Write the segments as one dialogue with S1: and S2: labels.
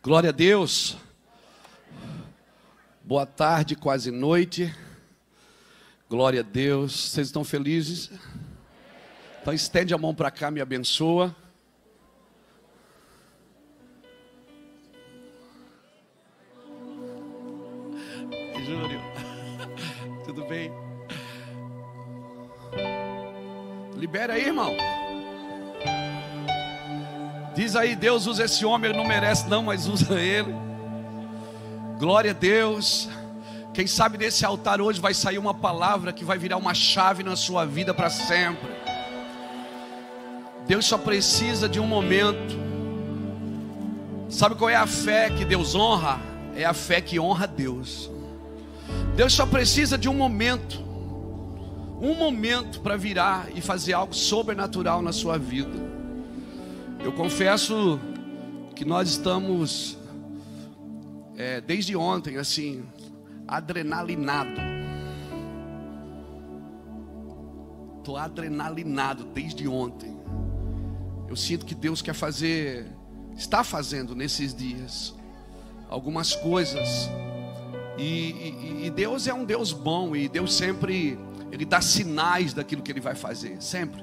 S1: Glória a Deus. Boa tarde, quase noite. Glória a Deus. Vocês estão felizes? Então estende a mão para cá, me abençoa. Júlio, tudo bem? Libera aí, irmão. Diz aí, Deus usa esse homem, ele não merece não, mas usa ele. Glória a Deus. Quem sabe desse altar hoje vai sair uma palavra que vai virar uma chave na sua vida para sempre. Deus só precisa de um momento. Sabe qual é a fé que Deus honra? É a fé que honra Deus. Deus só precisa de um momento para virar e fazer algo sobrenatural na sua vida. Eu confesso que nós estamos desde ontem assim, adrenalinado. Estou adrenalinado desde ontem. Eu sinto que Deus quer fazer, está fazendo nesses dias algumas coisas. E Deus é um Deus bom, e Deus sempre, Ele dá sinais daquilo que Ele vai fazer, sempre,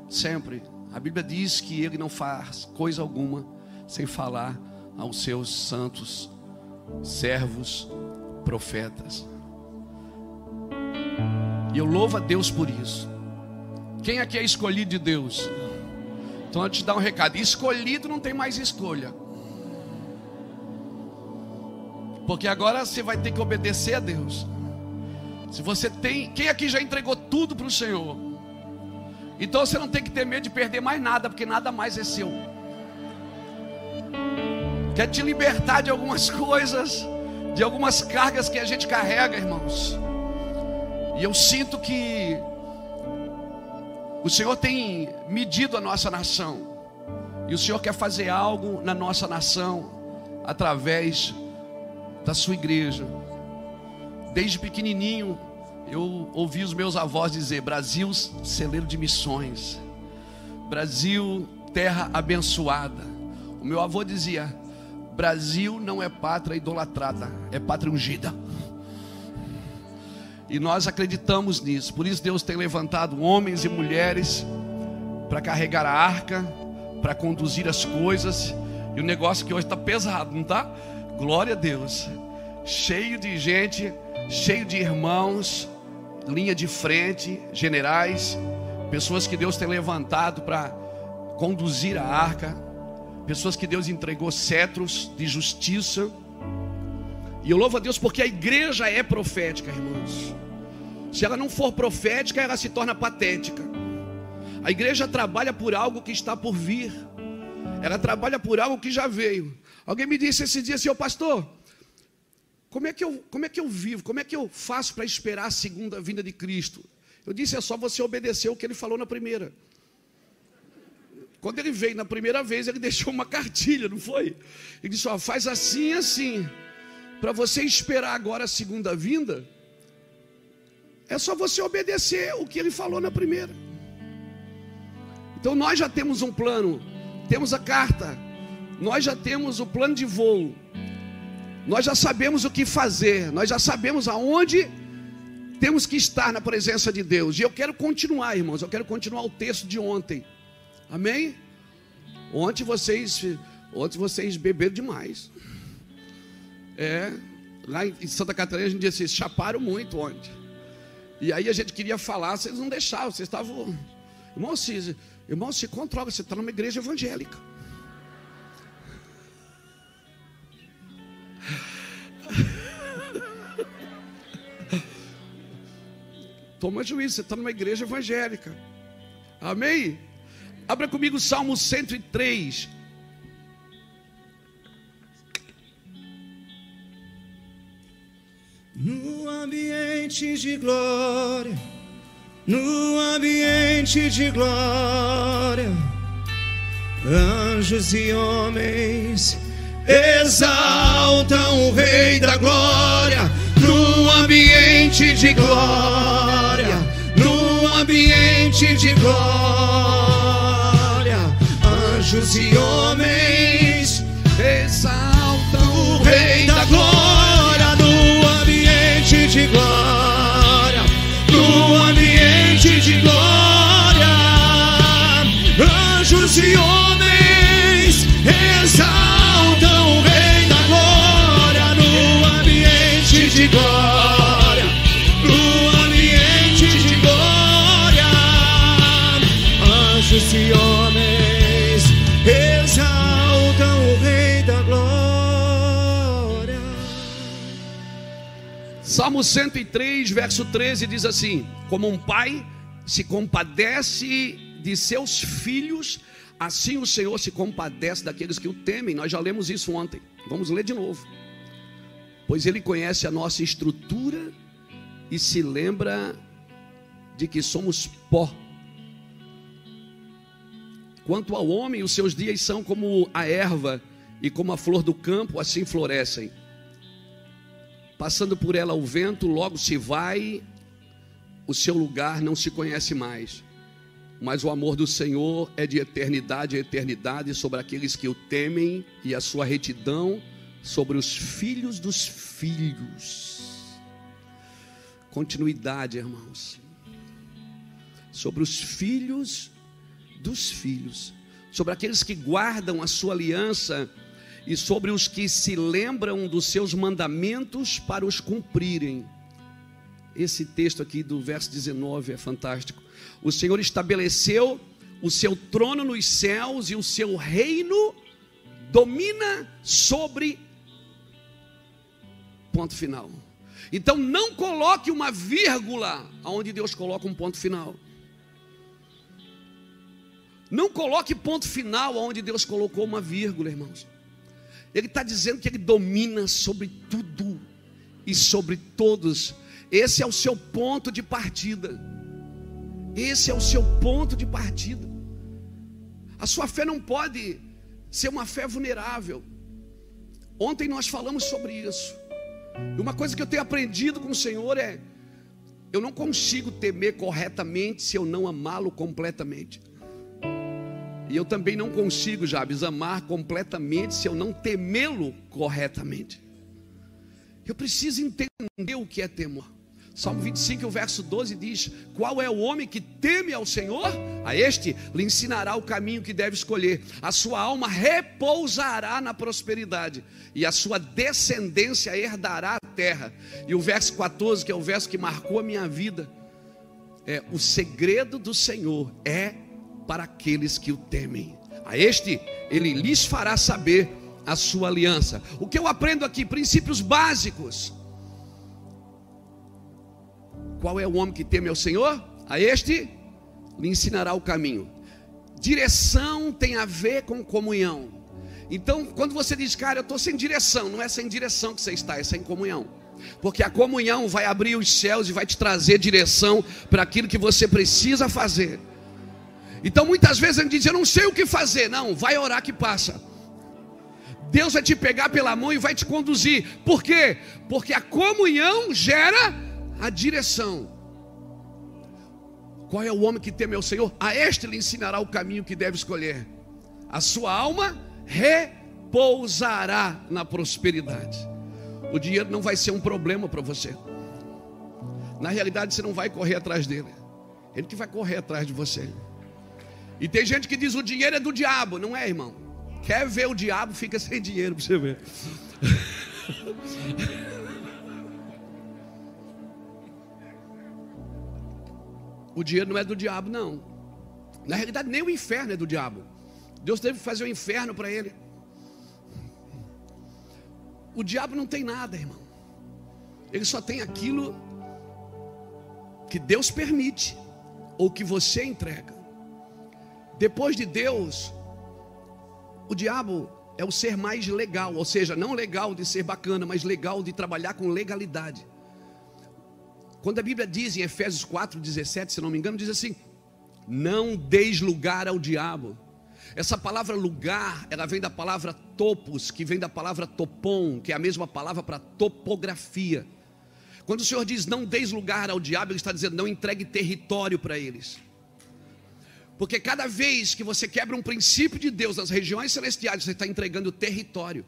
S1: sempre. A Bíblia diz que Ele não faz coisa alguma sem falar aos seus santos servos, profetas. E eu louvo a Deus por isso. Quem aqui é escolhido de Deus? Então eu te dar um recado: escolhido não tem mais escolha, porque agora você vai ter que obedecer a Deus. Se você tem, quem aqui já entregou tudo para o Senhor? Então você não tem que ter medo de perder mais nada, porque nada mais é seu. Quer te libertar de algumas coisas, de algumas cargas que a gente carrega, irmãos. E eu sinto que o Senhor tem medido a nossa nação, e o Senhor quer fazer algo na nossa nação através da sua igreja. Desde pequenininho eu ouvi os meus avós dizer: Brasil, celeiro de missões. Brasil, terra abençoada. O meu avô dizia: Brasil não é pátria idolatrada, é pátria ungida. E nós acreditamos nisso. Por isso Deus tem levantado homens e mulheres para carregar a arca, para conduzir as coisas. E o negócio que hoje está pesado, não está? Glória a Deus. Cheio de gente, cheio de irmãos, linha de frente, generais, pessoas que Deus tem levantado para conduzir a arca, pessoas que Deus entregou cetros de justiça. E eu louvo a Deus porque a igreja é profética, irmãos. Se ela não for profética, ela se torna patética. A igreja trabalha por algo que está por vir. Ela trabalha por algo que já veio. Alguém me disse esse dia assim: ô pastor, como é que eu vivo? Como é que eu faço para esperar a segunda vinda de Cristo? Eu disse: é só você obedecer o que Ele falou na primeira. Quando Ele veio na primeira vez, Ele deixou uma cartilha, não foi? Ele disse: ó, faz assim, assim. Para você esperar agora a segunda vinda, é só você obedecer o que Ele falou na primeira. Então nós já temos um plano, temos a carta, nós já temos o plano de voo. Nós já sabemos o que fazer, nós já sabemos aonde temos que estar na presença de Deus. E eu quero continuar, irmãos, eu quero continuar o texto de ontem. Amém? Ontem vocês beberam demais. Lá em Santa Catarina a gente disse: vocês chaparam muito ontem. E aí a gente queria falar, vocês não deixavam, vocês estavam... Irmão, se controla, você está numa igreja evangélica. Toma juízo, você está numa igreja evangélica. Amém? Abra comigo o Salmo 103.
S2: No ambiente de glória, no ambiente de glória, anjos e homens exaltam o Rei da glória. No ambiente de glória, no ambiente de glória, anjos e homens exaltam o Rei da Glória no ambiente de glória, no ambiente de glória. Anjos e homens exaltam o Rei da Glória no ambiente de glória, no ambiente de glória. Anjos e homens exaltam o Rei da Glória.
S1: Salmo 103, verso 13 diz assim: como um pai se compadece de seus filhos, assim o Senhor se compadece daqueles que o temem. Nós já lemos isso ontem, vamos ler de novo. Pois Ele conhece a nossa estrutura e se lembra de que somos pó. Quanto ao homem, os seus dias são como a erva e como a flor do campo, assim florescem. Passando por ela o vento, logo se vai, o seu lugar não se conhece mais. Mas o amor do Senhor é de eternidade a eternidade sobre aqueles que o temem, e a sua retidão sobre os filhos dos filhos. Continuidade, irmãos. Sobre os filhos dos filhos, sobre aqueles que guardam a sua aliança e sobre os que se lembram dos seus mandamentos para os cumprirem. Esse texto aqui do verso 19 é fantástico. O Senhor estabeleceu o seu trono nos céus e o seu reino domina sobre... Ponto final. Então não coloque uma vírgula onde Deus coloca um ponto final. Não coloque ponto final onde Deus colocou uma vírgula, irmãos. Ele está dizendo que Ele domina sobre tudo e sobre todos. Esse é o seu ponto de partida. Esse é o seu ponto de partida. A sua fé não pode ser uma fé vulnerável. Ontem nós falamos sobre isso. E uma coisa que eu tenho aprendido com o Senhor é: eu não consigo temer corretamente se eu não amá-lo completamente. E eu também não consigo, Jabes, amar completamente se eu não temê-lo corretamente. Eu preciso entender o que é temor. Salmo 25, o verso 12 diz: qual é o homem que teme ao Senhor? A este lhe ensinará o caminho que deve escolher. A sua alma repousará na prosperidade, e a sua descendência herdará a terra. E o verso 14, que é o verso que marcou a minha vida, é: o segredo do Senhor é para aqueles que o temem. A este ele lhes fará saber a sua aliança. O que eu aprendo aqui? Princípios básicos. Qual é o homem que teme ao Senhor? A este lhe ensinará o caminho. Direção tem a ver com comunhão. Então, quando você diz: cara, eu estou sem direção, não é sem direção que você está, é sem comunhão. Porque a comunhão vai abrir os céus e vai te trazer direção para aquilo que você precisa fazer. Então muitas vezes a gente diz: eu não sei o que fazer. Não, vai orar que passa. Deus vai te pegar pela mão e vai te conduzir. Por quê? Porque a comunhão gera a direção. Qual é o homem que teme ao Senhor? A este lhe ensinará o caminho que deve escolher. A sua alma repousará na prosperidade. O dinheiro não vai ser um problema para você. Na realidade, você não vai correr atrás dele. Ele que vai correr atrás de você. E tem gente que diz: o dinheiro é do diabo. Não é, irmão. Quer ver o diabo, fica sem dinheiro para você ver. O dinheiro não é do diabo, não. Na realidade, nem o inferno é do diabo. Deus teve que fazer o inferno para ele. O diabo não tem nada, irmão. Ele só tem aquilo que Deus permite, ou que você entrega. Depois de Deus, o diabo é o ser mais legal. Ou seja, não legal de ser bacana, mas legal de trabalhar com legalidade. Quando a Bíblia diz em Efésios 4:17, se não me engano, diz assim: não deis lugar ao diabo. Essa palavra lugar, ela vem da palavra topos, que vem da palavra topon, que é a mesma palavra para topografia. Quando o Senhor diz não deis lugar ao diabo, Ele está dizendo: não entregue território para eles. Porque cada vez que você quebra um princípio de Deus nas regiões celestiais, você está entregando território.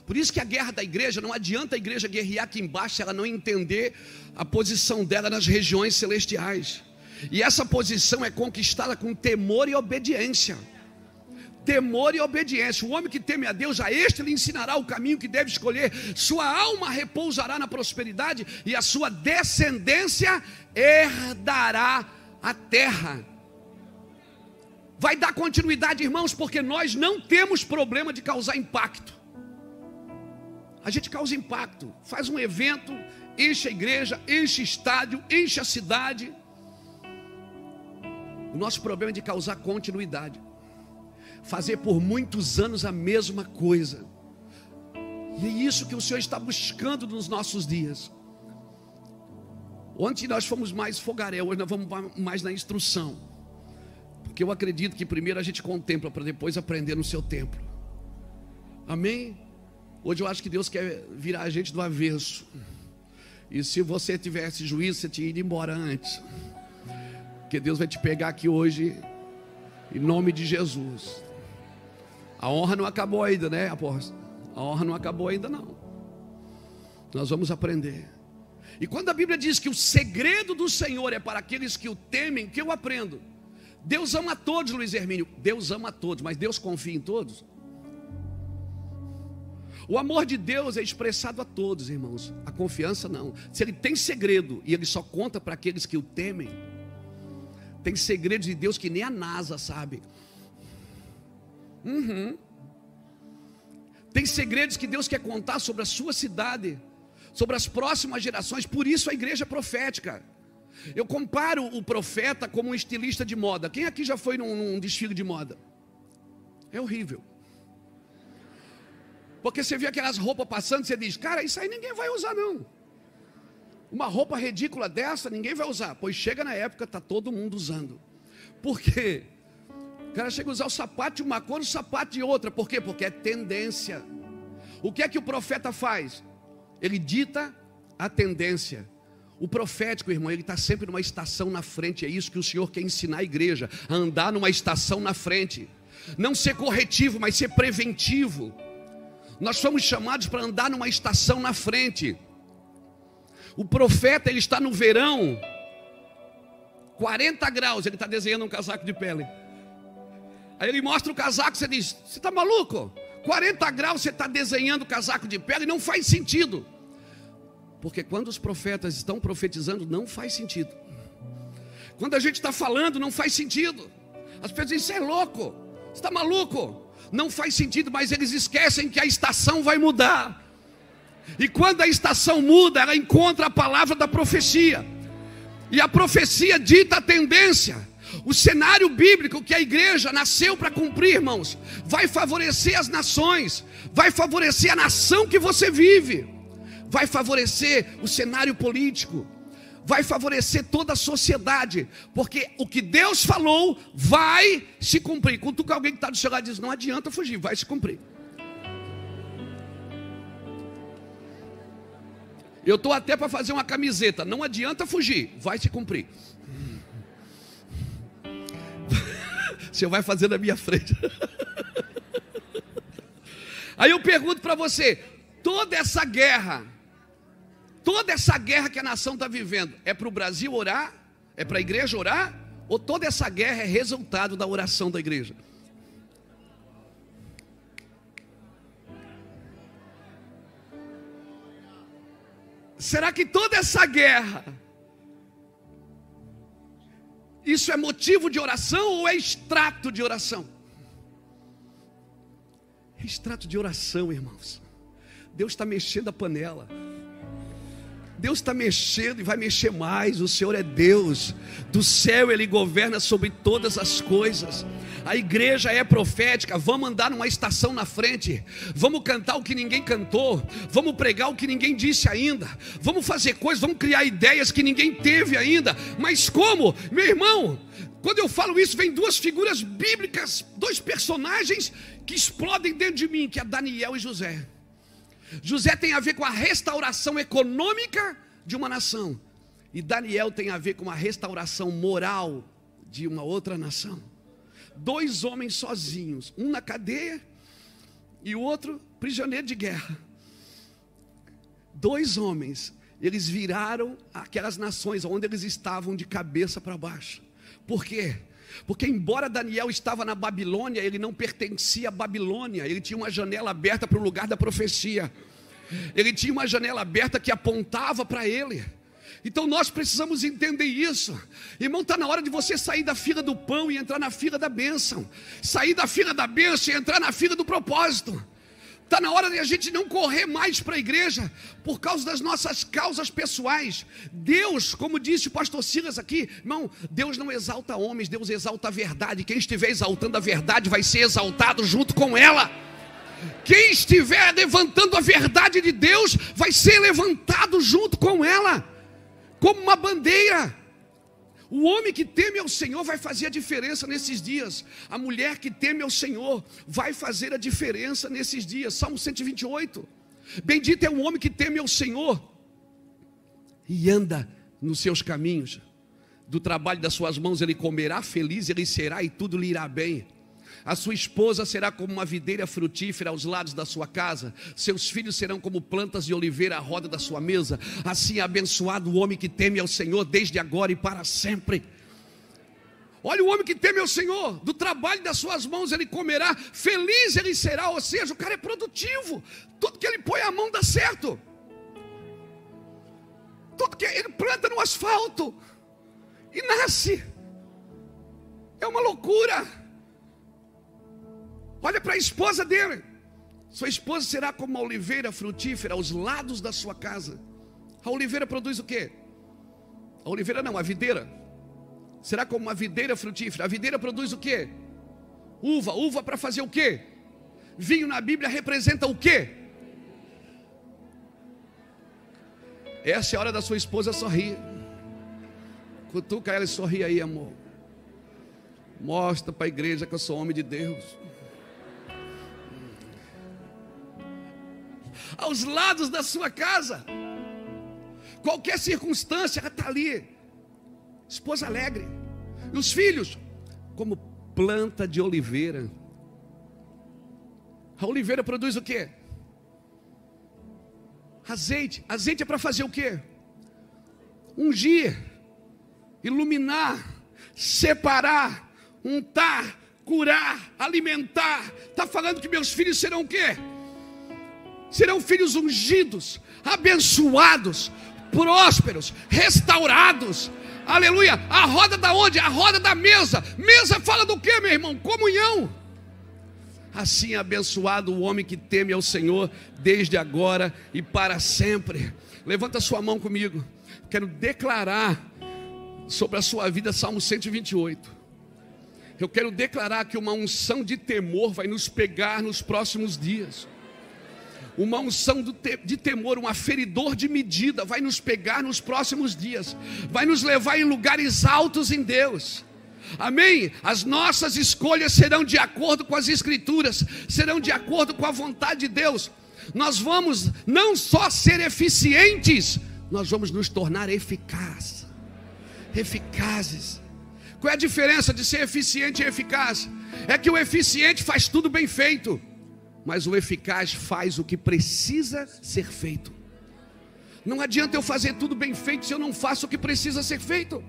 S1: Por isso que a guerra da igreja, não adianta a igreja guerrear aqui embaixo se ela não entender a posição dela nas regiões celestiais. E essa posição é conquistada com temor e obediência. Temor e obediência. O homem que teme a Deus, a este lhe ensinará o caminho que deve escolher. Sua alma repousará na prosperidade e a sua descendência herdará a terra. Vai dar continuidade, irmãos, porque nós não temos problema de causar impacto. A gente causa impacto, faz um evento, enche a igreja, enche estádio, enche a cidade. O nosso problema é de causar continuidade, fazer por muitos anos a mesma coisa. E é isso que o Senhor está buscando nos nossos dias. Ontem nós fomos mais fogaréu, hoje nós vamos mais na instrução. Porque eu acredito que primeiro a gente contempla para depois aprender no seu templo. Amém? Hoje eu acho que Deus quer virar a gente do avesso. E se você tivesse juízo, você tinha ido embora antes. Porque Deus vai te pegar aqui hoje, em nome de Jesus. A honra não acabou ainda, né, apóstolo? A honra não acabou ainda, não. Nós vamos aprender. E quando a Bíblia diz que o segredo do Senhor é para aqueles que o temem, o que eu aprendo? Deus ama a todos, Luiz Hermínio. Deus ama a todos, mas Deus confia em todos? O amor de Deus é expressado a todos, irmãos. A confiança não. Se Ele tem segredo e Ele só conta para aqueles que o temem, tem segredos de Deus que nem a NASA sabe. Tem segredos que Deus quer contar sobre a sua cidade, sobre as próximas gerações. Por isso a igreja é profética. Eu comparo o profeta como um estilista de moda. Quem aqui já foi num desfile de moda? É horrível. Porque você vê aquelas roupas passando e você diz, cara, isso aí ninguém vai usar não. Uma roupa ridícula dessa ninguém vai usar. Pois chega na época, está todo mundo usando. Por quê? O cara chega a usar o sapato de uma cor, o sapato de outra. Por quê? Porque é tendência. O que é que o profeta faz? Ele dita a tendência. O profético, irmão, ele está sempre numa estação na frente. É isso que o Senhor quer ensinar a igreja, a andar numa estação na frente. Não ser corretivo, mas ser preventivo. Nós fomos chamados para andar numa estação na frente. O profeta, ele está no verão, 40 graus, ele está desenhando um casaco de pele. Aí ele mostra o casaco, você diz, você está maluco? 40 graus você está desenhando casaco de pele, não faz sentido. Porque quando os profetas estão profetizando, não faz sentido. Quando a gente está falando, não faz sentido. As pessoas dizem, você é louco, você está maluco? Não faz sentido, mas eles esquecem que a estação vai mudar. E quando a estação muda, ela encontra a palavra da profecia. E a profecia dita a tendência. O cenário bíblico que a igreja nasceu para cumprir, irmãos, vai favorecer as nações, vai favorecer a nação que você vive, vai favorecer o cenário político, vai favorecer toda a sociedade, porque o que Deus falou vai se cumprir. Quando alguém que está do seu lado diz, não adianta fugir, vai se cumprir. Eu estou até para fazer uma camiseta, não adianta fugir, vai se cumprir. O Senhor vai fazer na minha frente. Aí eu pergunto para você, toda essa guerra que a nação está vivendo, é para o Brasil orar? É para a igreja orar? Ou toda essa guerra é resultado da oração da igreja? Será que toda essa guerra, isso é motivo de oração ou é extrato de oração? É extrato de oração, irmãos. Deus está mexendo a panela. Deus está mexendo e vai mexer mais. O Senhor é Deus. Do céu Ele governa sobre todas as coisas. A igreja é profética. Vamos andar numa estação na frente. Vamos cantar o que ninguém cantou. Vamos pregar o que ninguém disse ainda. Vamos fazer coisas, vamos criar ideias que ninguém teve ainda. Mas como? Meu irmão, quando eu falo isso, vem duas figuras bíblicas, dois personagens que explodem dentro de mim, que é Daniel e José. José tem a ver com a restauração econômica de uma nação, e Daniel tem a ver com a restauração moral de uma outra nação. Dois homens sozinhos, um na cadeia e o outro prisioneiro de guerra. 2 homens, eles viraram aquelas nações onde eles estavam de cabeça para baixo. Por quê? Porque embora Daniel estava na Babilônia, ele não pertencia à Babilônia. Ele tinha uma janela aberta para o lugar da profecia. Ele tinha uma janela aberta que apontava para ele. Então nós precisamos entender isso. Irmão, está na hora de você sair da fila do pão e entrar na fila da bênção. Sair da fila da bênção e entrar na fila do propósito. Está na hora de a gente não correr mais para a igreja por causa das nossas causas pessoais. Deus, como disse o pastor Silas aqui, irmão, Deus não exalta homens, Deus exalta a verdade. Quem estiver exaltando a verdade vai ser exaltado junto com ela. Quem estiver levantando a verdade de Deus vai ser levantado junto com ela, como uma bandeira. O homem que teme ao Senhor vai fazer a diferença nesses dias. A mulher que teme ao Senhor vai fazer a diferença nesses dias. Salmo 128. Bendito é o homem que teme ao Senhor e anda nos seus caminhos. Do trabalho das suas mãos ele comerá, feliz ele será e tudo lhe irá bem. A sua esposa será como uma videira frutífera aos lados da sua casa. Seus filhos serão como plantas de oliveira à roda da sua mesa. Assim é abençoado o homem que teme ao Senhor desde agora e para sempre. Olha o homem que teme ao Senhor. Do trabalho das suas mãos ele comerá, feliz ele será. Ou seja, o cara é produtivo. Tudo que ele põe a mão dá certo. Tudo que ele planta no asfalto e nasce. É uma loucura. Olha para a esposa dele. Sua esposa será como uma oliveira frutífera aos lados da sua casa. A oliveira produz o quê? A oliveira não, a videira. Será como uma videira frutífera. A videira produz o quê? Uva. Uva para fazer o quê? Vinho na Bíblia representa o quê? Essa é a hora da sua esposa sorrir. Cutuca ela e sorri aí, amor. Mostra para a igreja que eu sou homem de Deus. Aos lados da sua casa, qualquer circunstância, ela está ali. Esposa alegre. E os filhos, como planta de oliveira. A oliveira produz o quê? Azeite. Azeite é para fazer o quê? Ungir, iluminar, separar, untar, curar, alimentar. Está falando que meus filhos serão o quê? Serão filhos ungidos, abençoados, prósperos, restaurados. Aleluia. A roda da onde? A roda da mesa. Mesa fala do que, meu irmão? Comunhão. Assim é abençoado o homem que teme ao Senhor desde agora e para sempre. Levanta sua mão comigo. Quero declarar sobre a sua vida Salmo 128. Eu quero declarar que uma unção de temor vai nos pegar nos próximos dias. Uma unção de temor, um aferidor de medida vai nos pegar nos próximos dias. Vai nos levar em lugares altos em Deus. Amém? As nossas escolhas serão de acordo com as Escrituras, serão de acordo com a vontade de Deus. Nós vamos não só ser eficientes, nós vamos nos tornar eficazes. Qual é a diferença de ser eficiente e eficaz? É que o eficiente faz tudo bem feito, mas o eficaz faz o que precisa ser feito. Não adianta eu fazer tudo bem feito se eu não faço o que precisa ser feito.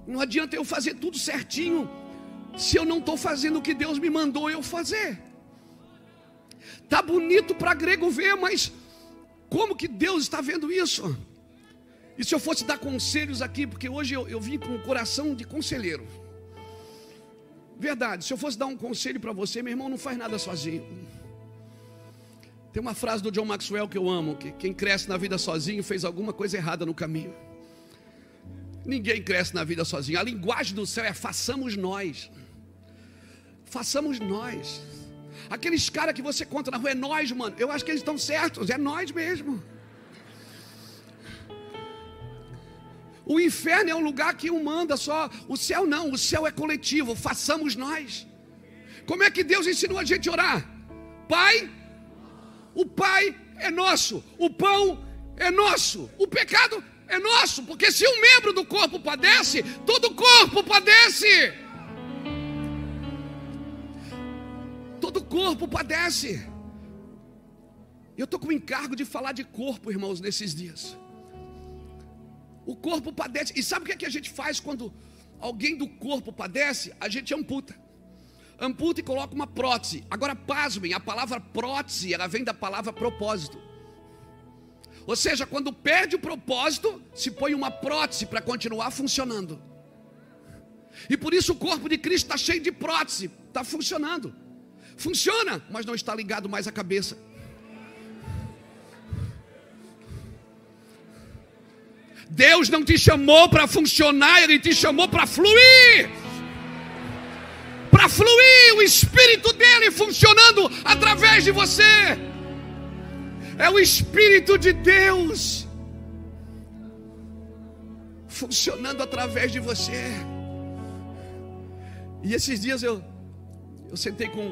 S1: Não adianta eu fazer tudo certinho se eu não estou fazendo o que Deus me mandou eu fazer. Tá bonito para grego ver, mas como que Deus está vendo isso? E se eu fosse dar conselhos aqui, porque hoje eu vim com o coração de conselheiro. Verdade, se eu fosse dar um conselho para você, meu irmão, não faz nada sozinho. Tem uma frase do John Maxwell que eu amo, que quem cresce na vida sozinho fez alguma coisa errada no caminho. Ninguém cresce na vida sozinho. A linguagem do céu é façamos nós. Façamos nós. Aqueles caras que você conta na rua, é nós, mano. Eu acho que eles estão certos, é nós mesmo. O inferno é um lugar que um manda só. O céu não, o céu é coletivo. Façamos nós. Como é que Deus ensinou a gente a orar? Pai, o Pai é nosso, o pão é nosso, o pecado é nosso. Porque se um membro do corpo padece, todo o corpo padece. corpo padece. Eu estou com o encargo de falar de corpo, irmãos, nesses dias. O corpo padece. E sabe o que a gente faz quando alguém do corpo padece? A gente amputa. Amputa e coloca uma prótese. Agora, pasmem, a palavra prótese, ela vem da palavra propósito. Ou seja, quando perde o propósito, se põe uma prótese para continuar funcionando. E por isso o corpo de Cristo está cheio de prótese. Está funcionando. Funciona, mas não está ligado mais à cabeça. Deus não te chamou para funcionar, Ele te chamou para fluir. Para fluir, o Espírito dele funcionando através de você. É o Espírito de Deus funcionando através de você. E esses dias eu sentei com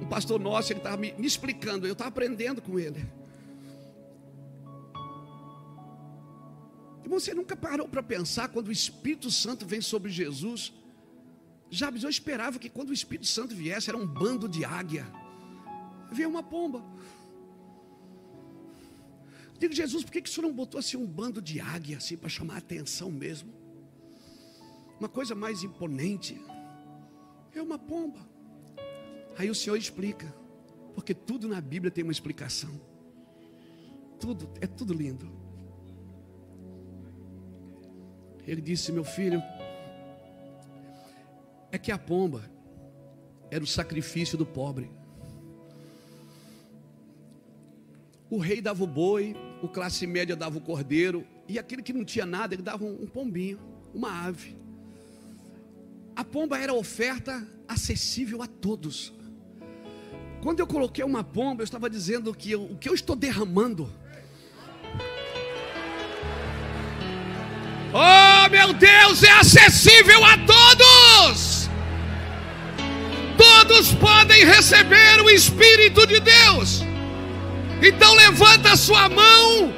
S1: um pastor nosso, ele estava me explicando, eu estava aprendendo com ele. Você nunca parou para pensar quando o Espírito Santo vem sobre Jesus? Jabes, eu esperava que quando o Espírito Santo viesse, era um bando de águia. Veio uma pomba. Eu digo, Jesus, por que o Senhor não botou assim um bando de águia, assim, para chamar a atenção mesmo? Uma coisa mais imponente. É uma pomba. Aí o Senhor explica. Porque tudo na Bíblia tem uma explicação. Tudo, é tudo lindo. Ele disse, meu filho, é que a pomba era o sacrifício do pobre. O rei dava o boi, o classe média dava o cordeiro, e aquele que não tinha nada, ele dava um pombinho, uma ave. A pomba era oferta acessível a todos. Quando eu coloquei uma pomba, eu estava dizendo que o que eu estou derramando, oh meu Deus, é acessível a todos. Todos podem receber o Espírito de Deus. Então levanta a sua mão.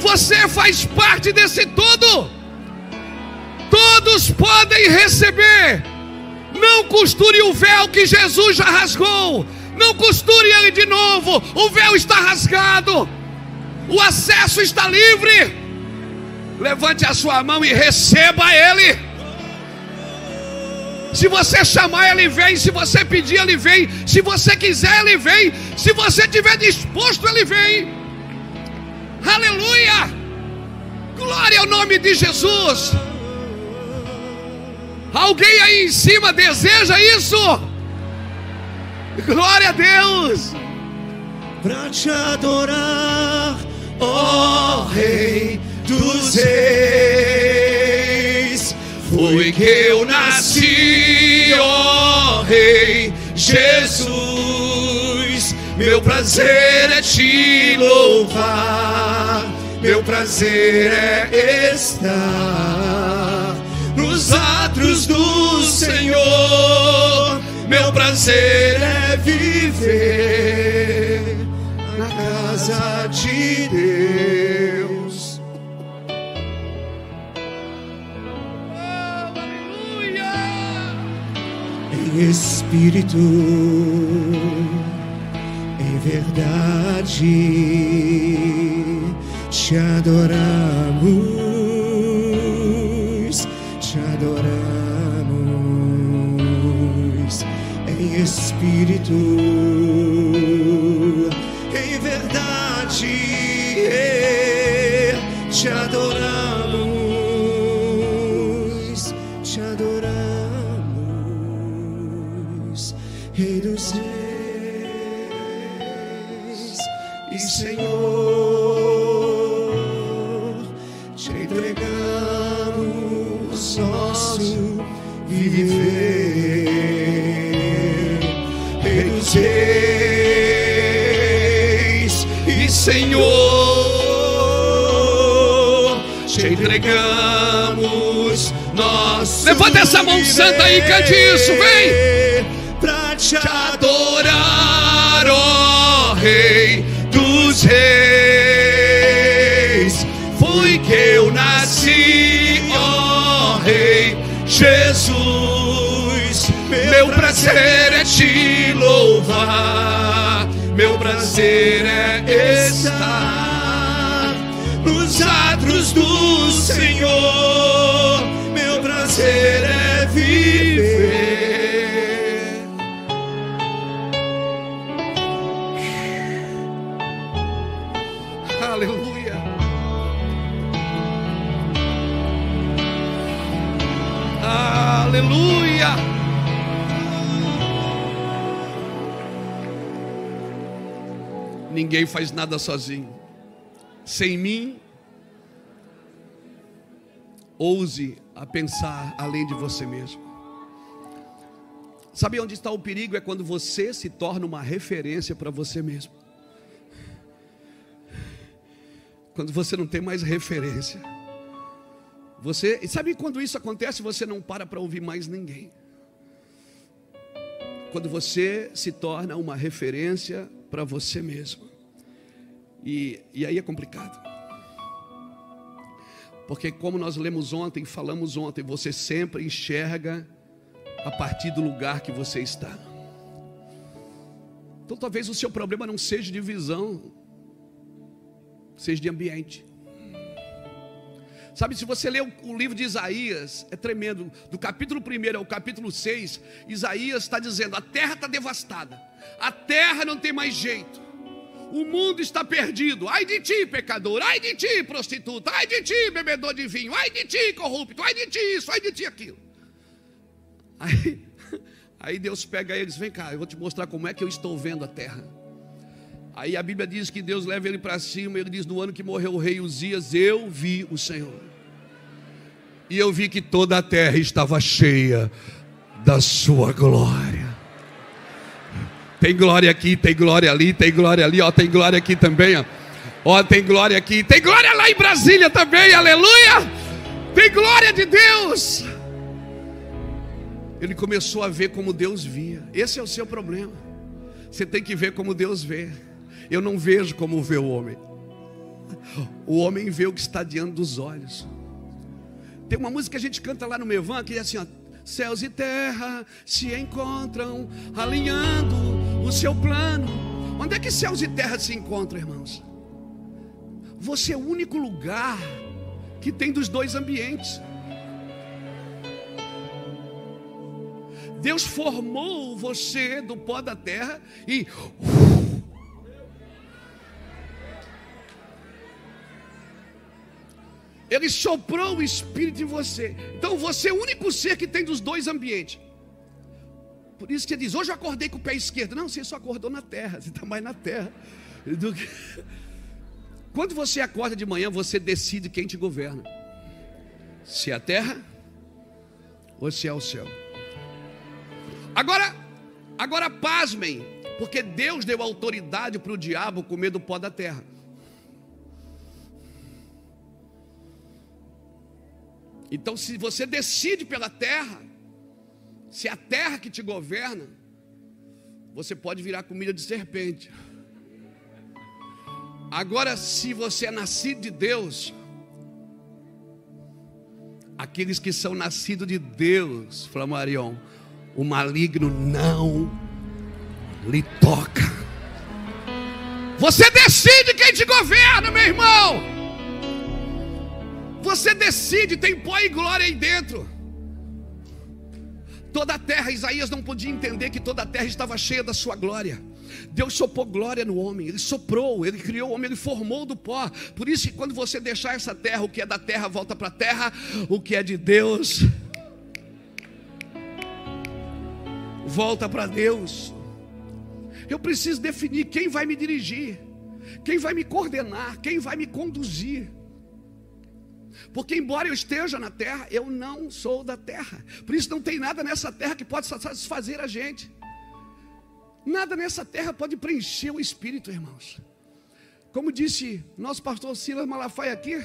S1: Você faz parte desse todo. Todos podem receber. Não costure o véu que Jesus já rasgou. Não costure ele de novo. O véu está rasgado. O acesso está livre. Levante a sua mão e receba ele. Se você chamar, ele vem. Se você pedir, ele vem. Se você quiser, ele vem. Se você estiver disposto, ele vem. Aleluia. Glória ao nome de Jesus. Alguém aí em cima deseja isso? Glória a Deus.
S2: Pra te adorar, ó Rei dos reis, foi que eu nasci, ó Rei Jesus. Meu prazer é te louvar, meu prazer é estar nos atos do Senhor. Meu prazer é viver na casa de Deus. Em espírito, em verdade, te adoramos, te adoramos. Em espírito, em verdade, te adoramos, te adoramos. Rei dos reis e Senhor, te entregamos nosso viver. Rei dos reis e Senhor, te entregamos nosso.
S1: Levanta essa mão santa aí, cante isso, vem.
S2: Pra te adorar, ó Rei dos reis, foi que eu nasci, ó Rei Jesus.
S1: Meu prazer é te louvar, meu prazer é estar nos atos do Senhor, meu prazer é viver. Aleluia. Aleluia. Ninguém faz nada sozinho. Sem mim, ouse a pensar além de você mesmo. Sabe onde está o perigo? É quando você se torna uma referência para você mesmo. Quando você não tem mais referência. Você, sabe quando isso acontece? Você não para ouvir mais ninguém. Quando você se torna uma referência para você mesmo. E aí é complicado. Porque como nós lemos ontem, falamos ontem, você sempre enxerga a partir do lugar que você está. Então talvez o seu problema não seja de visão, seja de ambiente. Sabe, se você ler o livro de Isaías, é tremendo. Do capítulo 1 ao capítulo 6, Isaías está dizendo: a terra está devastada, a terra não tem mais jeito, o mundo está perdido. Ai de ti, pecador, ai de ti, prostituta, ai de ti, bebedor de vinho, ai de ti, corrupto, ai de ti isso, ai de ti aquilo. Aí Deus pega ele e diz: vem cá, eu vou te mostrar como é que eu estou vendo a terra. Aí a Bíblia diz que Deus leva ele para cima. Ele diz: no ano que morreu o rei Uzias, eu vi o Senhor, e eu vi que toda a terra estava cheia da sua glória. Tem glória aqui, tem glória ali, tem glória ali, ó, tem glória aqui também, ó. Ó, tem glória aqui, tem glória lá em Brasília também, aleluia. Tem glória de Deus. Ele começou a ver como Deus via. Esse é o seu problema. Você tem que ver como Deus vê. Eu não vejo como vê o homem. O homem vê o que está diante dos olhos. Tem uma música que a gente canta lá no Mevan, que é assim, ó: céus e terra se encontram, alinhando o seu plano. Onde é que céus e terra se encontram, irmãos? Você é o único lugar que tem dos dois ambientes. Deus formou você do pó da terra e Ele soprou o Espírito em você. Então você é o único ser que tem dos dois ambientes. Por isso que ele diz: hoje eu acordei com o pé esquerdo. Não, você só acordou na terra. Você está mais na terra. Quando você acorda de manhã, você decide quem te governa: se é a terra ou se é o céu. Agora pasmem, porque Deus deu autoridade para o diabo comer do pó da terra. Então, se você decide pela terra, se é a terra que te governa, você pode virar comida de serpente. Agora, se você é nascido de Deus, aqueles que são nascidos de Deus, Flamarion, o maligno não lhe toca. Você decide quem te governa, meu irmão. Você decide, tem pó e glória aí dentro. Toda a terra, Isaías não podia entender que toda a terra estava cheia da sua glória. Deus soprou glória no homem. Ele soprou, Ele criou o homem, Ele formou do pó. Por isso que quando você deixar essa terra, o que é da terra volta para a terra, o que é de Deus volta para Deus. Eu preciso definir quem vai me dirigir, quem vai me coordenar, quem vai me conduzir. Porque embora eu esteja na terra, eu não sou da terra. Por isso não tem nada nessa terra que pode satisfazer a gente. Nada nessa terra pode preencher o espírito, irmãos. Como disse nosso pastor Silas Malafaia aqui,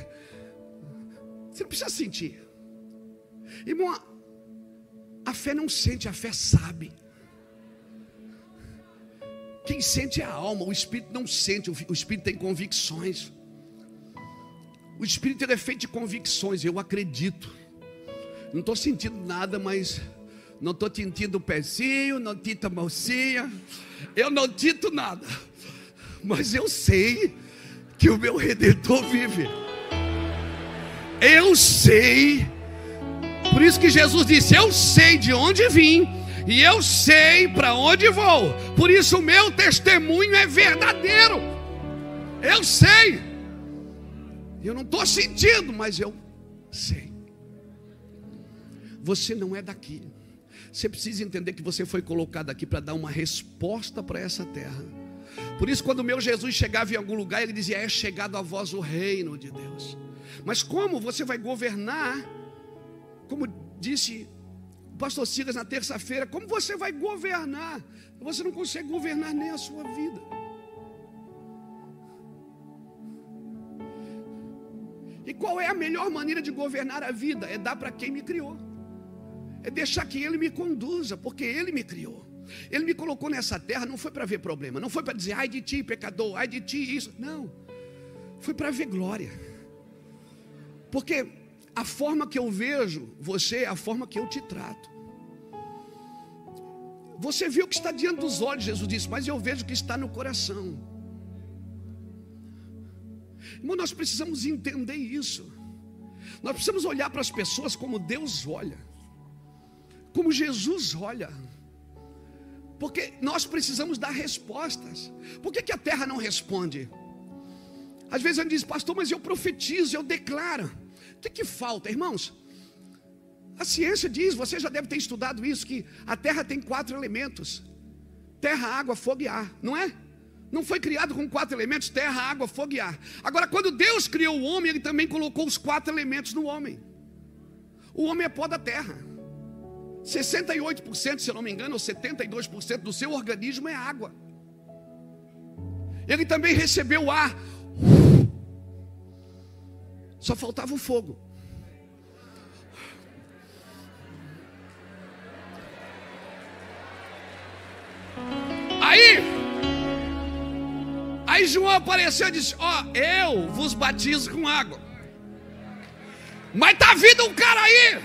S1: você não precisa sentir. Irmão, a fé não sente, a fé sabe. Quem sente é a alma, o espírito não sente, o espírito tem convicções. O espírito é feito de convicções. Eu acredito, não estou sentindo nada, mas Não estou tintindo o pezinho, não tinto a mocinha, eu não tinto nada. Mas eu sei que o meu Redentor vive. Eu sei. Por isso que Jesus disse: eu sei de onde vim e eu sei para onde vou. Por isso o meu testemunho é verdadeiro. Eu sei. Eu não estou sentindo, mas eu sei. Você não é daqui. Você precisa entender que você foi colocado aqui para dar uma resposta para essa terra. Por isso, quando o meu Jesus chegava em algum lugar, ele dizia: é chegado a vós o reino de Deus. Mas como você vai governar? Como disse o pastor Silas na terça-feira, como você vai governar? Você não consegue governar nem a sua vida. E qual é a melhor maneira de governar a vida? É dar para quem me criou. É deixar que Ele me conduza, porque Ele me criou. Ele me colocou nessa terra, não foi para ver problema, não foi para dizer: ai de ti, pecador, ai de ti, isso. Não, foi para ver glória. Porque a forma que eu vejo você é a forma que eu te trato. Você vê o que está diante dos olhos, Jesus disse, mas eu vejo o que está no coração. Irmão, nós precisamos entender isso. Nós precisamos olhar para as pessoas como Deus olha, como Jesus olha. Porque nós precisamos dar respostas. Por que a terra não responde? Às vezes a gente diz: pastor, mas eu profetizo, eu declaro. O que falta, irmãos? A ciência diz, você já deve ter estudado isso, que a terra tem 4 elementos: terra, água, fogo e ar, não é? Não foi criado com 4 elementos: terra, água, fogo e ar. Agora, quando Deus criou o homem, Ele também colocou os 4 elementos no homem. O homem é pó da terra. 68%, se eu não me engano, ou 72% do seu organismo é água. Ele também recebeu o ar. Só faltava o fogo. Aí João apareceu e disse: ó, eu vos batizo com água, mas está vindo um cara aí.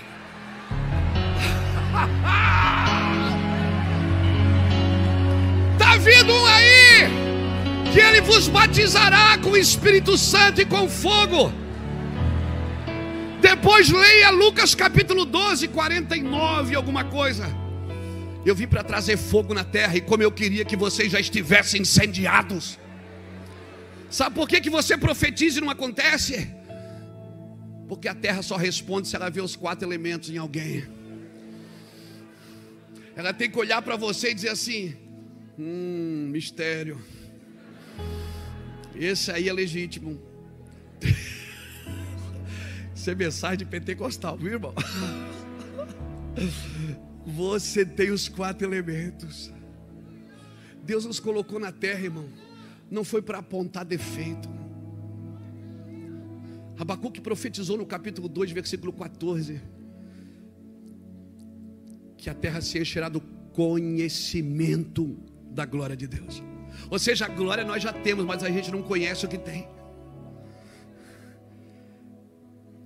S1: Está vindo um aí, que ele vos batizará com o Espírito Santo e com fogo. Depois leia Lucas capítulo 12, 49, alguma coisa. Eu vim para trazer fogo na terra, e como eu queria que vocês já estivessem incendiados. Sabe por que você profetiza e não acontece? Porque a terra só responde se ela vê os 4 elementos em alguém. Ela tem que olhar para você e dizer assim: mistério, esse aí é legítimo. Isso é mensagem de pentecostal, viu, irmão? Você tem os 4 elementos. Deus nos colocou na terra, irmão, não foi para apontar defeito. Abacuque profetizou no capítulo 2, versículo 14, que a terra se encherá do conhecimento da glória de Deus. Ou seja, a glória nós já temos, mas a gente não conhece o que tem.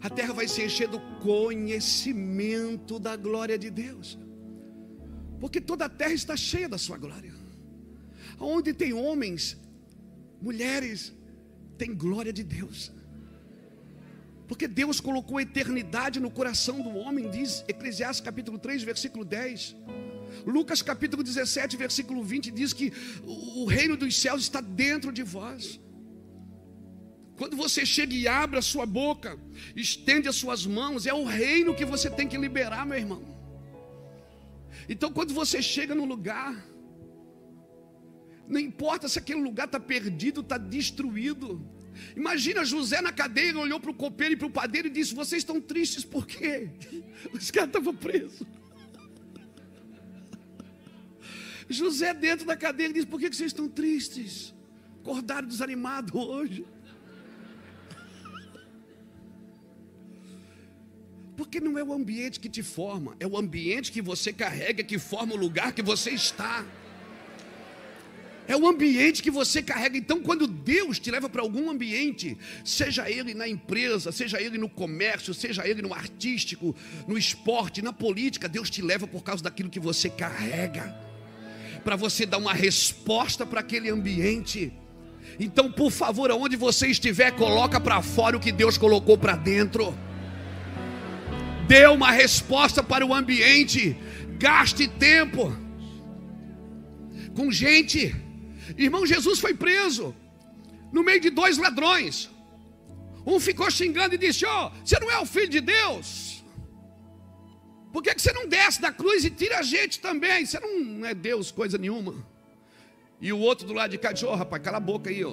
S1: A terra vai se encher do conhecimento da glória de Deus, porque toda a terra está cheia da sua glória. Onde tem homens, mulheres, tem glória de Deus. Porque Deus colocou a eternidade no coração do homem, diz Eclesiastes capítulo 3, versículo 10. Lucas capítulo 17, versículo 20 diz que o reino dos céus está dentro de vós. Quando você chega e abre a sua boca, estende as suas mãos, é o reino que você tem que liberar, meu irmão. Então quando você chega no lugar, não importa se aquele lugar está perdido, está destruído. Imagina José na cadeia, olhou para o copeiro e para o padeiro e disse: vocês estão tristes por quê? Os caras estavam presos. José dentro da cadeia disse: por que vocês estão tristes? Acordaram desanimados hoje. Porque não é o ambiente que te forma, é o ambiente que você carrega que forma o lugar que você está. É o ambiente que você carrega. Então, quando Deus te leva para algum ambiente, seja ele na empresa, seja ele no comércio, seja ele no artístico, no esporte, na política, Deus te leva por causa daquilo que você carrega, para você dar uma resposta para aquele ambiente. Então, por favor, aonde você estiver, coloca para fora o que Deus colocou para dentro. Dê uma resposta para o ambiente. Gaste tempo com gente. Irmão, Jesus foi preso no meio de 2 ladrões. Um ficou xingando e disse: você não é o filho de Deus? Por que você não desce da cruz e tira a gente também? Você não é Deus coisa nenhuma. E o outro do lado de cá disse: rapaz, cala a boca aí,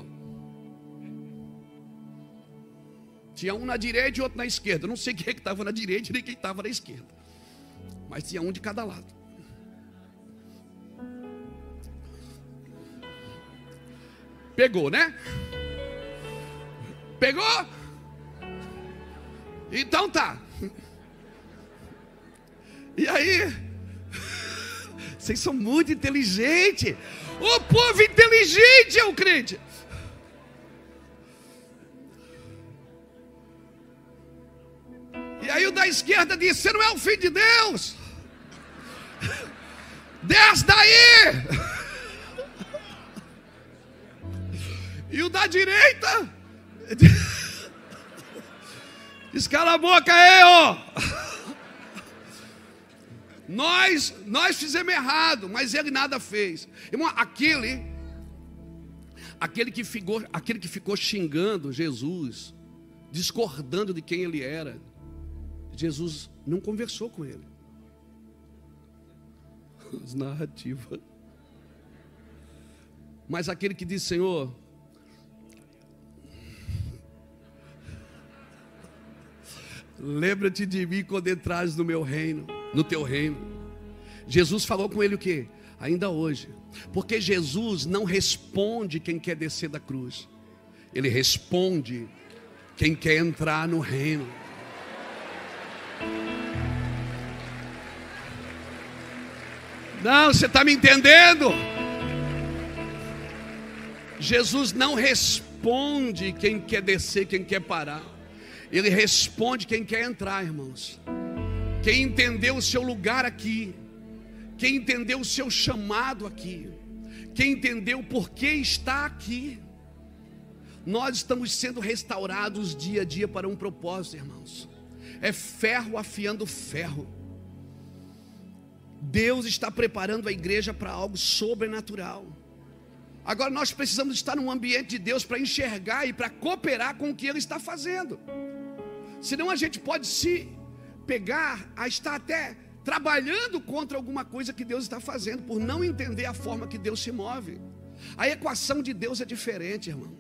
S1: Tinha um na direita e outro na esquerda. Eu não sei quem estava na direita nem quem estava na esquerda, mas tinha um de cada lado. Pegou, né? Pegou? Então tá. E aí? Vocês são muito inteligentes. O povo inteligente é o crente. E aí o da esquerda disse: você não é o filho de Deus. Desce daí. E o da direita diz: cala a boca aí, Nós fizemos errado, mas ele nada fez. Irmão, aquele que ficou xingando Jesus, discordando de quem ele era, Jesus não conversou com ele. As narrativas. Mas aquele que disse: Senhor, lembra-te de mim quando entrares no meu reino, no teu reino. Jesus falou com ele o quê? Ainda hoje. Porque Jesus não responde quem quer descer da cruz. Ele responde quem quer entrar no reino. Não, você está me entendendo? Jesus não responde quem quer descer, quem quer parar. Ele responde quem quer entrar, irmãos. Quem entendeu o seu lugar aqui, quem entendeu o seu chamado aqui, quem entendeu o porquê está aqui. Nós estamos sendo restaurados dia a dia para um propósito, irmãos. É ferro afiando ferro. Deus está preparando a igreja para algo sobrenatural. Agora nós precisamos estar num ambiente de Deus para enxergar e para cooperar com o que Ele está fazendo. Senão a gente pode se pegar a estar até trabalhando contra alguma coisa que Deus está fazendo, por não entender a forma que Deus se move. A equação de Deus é diferente, irmão.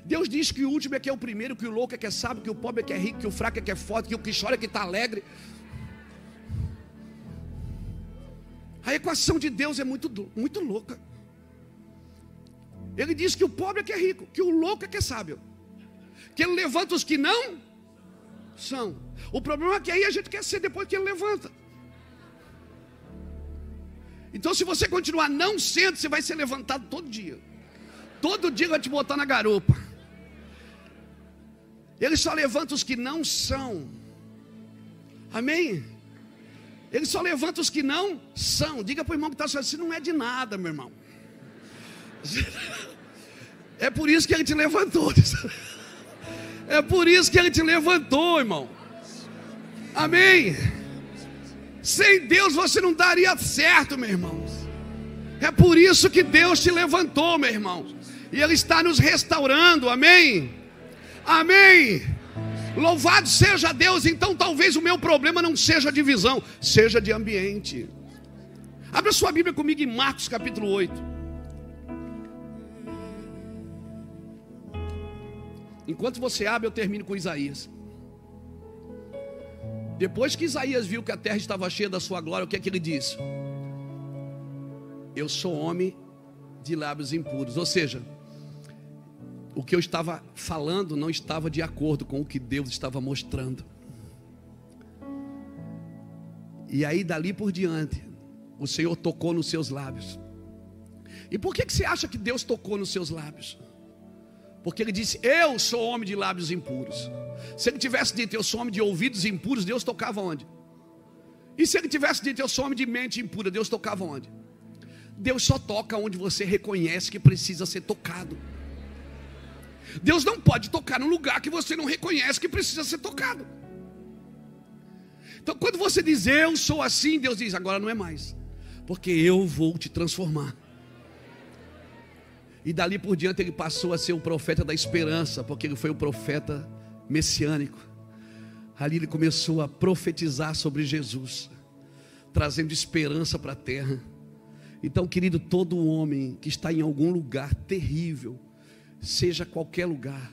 S1: Deus diz que o último é que é o primeiro, que o louco é que é sábio, que o pobre é que é rico, que o fraco é que é forte, que o que chora é que está alegre. A equação de Deus é muito louca. Ele diz que o pobre é que é rico, que o louco é que é sábio, que ele levanta os que não são. O problema é que aí a gente quer ser depois que ele levanta. Então, se você continuar não sendo, você vai ser levantado todo dia. Todo dia vai te botar na garupa. Ele só levanta os que não são. Amém? Ele só levanta os que não são. Diga para o irmão que está só assim: não é de nada, meu irmão. É por isso que Ele te levantou. É por isso que Ele te levantou, irmão. Amém? Sem Deus você não daria certo, meu irmão. É por isso que Deus te levantou, meu irmão. E Ele está nos restaurando, amém? Amém? Louvado seja Deus. Então talvez o meu problema não seja de visão, seja de ambiente. Abra sua Bíblia comigo em Marcos capítulo 8. Enquanto você abre, eu termino com Isaías. Depois que Isaías viu que a terra estava cheia da sua glória, o que é que ele disse? Eu sou homem de lábios impuros. Ou seja, o que eu estava falando não estava de acordo com o que Deus estava mostrando. E aí dali por diante, o Senhor tocou nos seus lábios. E por que você acha que Deus tocou nos seus lábios? Porque Ele disse: eu sou homem de lábios impuros. Se Ele tivesse dito: eu sou homem de ouvidos impuros, Deus tocava onde? E se Ele tivesse dito: eu sou homem de mente impura, Deus tocava onde? Deus só toca onde você reconhece que precisa ser tocado. Deus não pode tocar num lugar que você não reconhece que precisa ser tocado. Então quando você diz: eu sou assim, Deus diz: agora não é mais, porque eu vou te transformar. E dali por diante ele passou a ser o profeta da esperança, porque ele foi o profeta messiânico. Ali ele começou a profetizar sobre Jesus, trazendo esperança para a terra. Então, querido, todo homem que está em algum lugar terrível, seja qualquer lugar,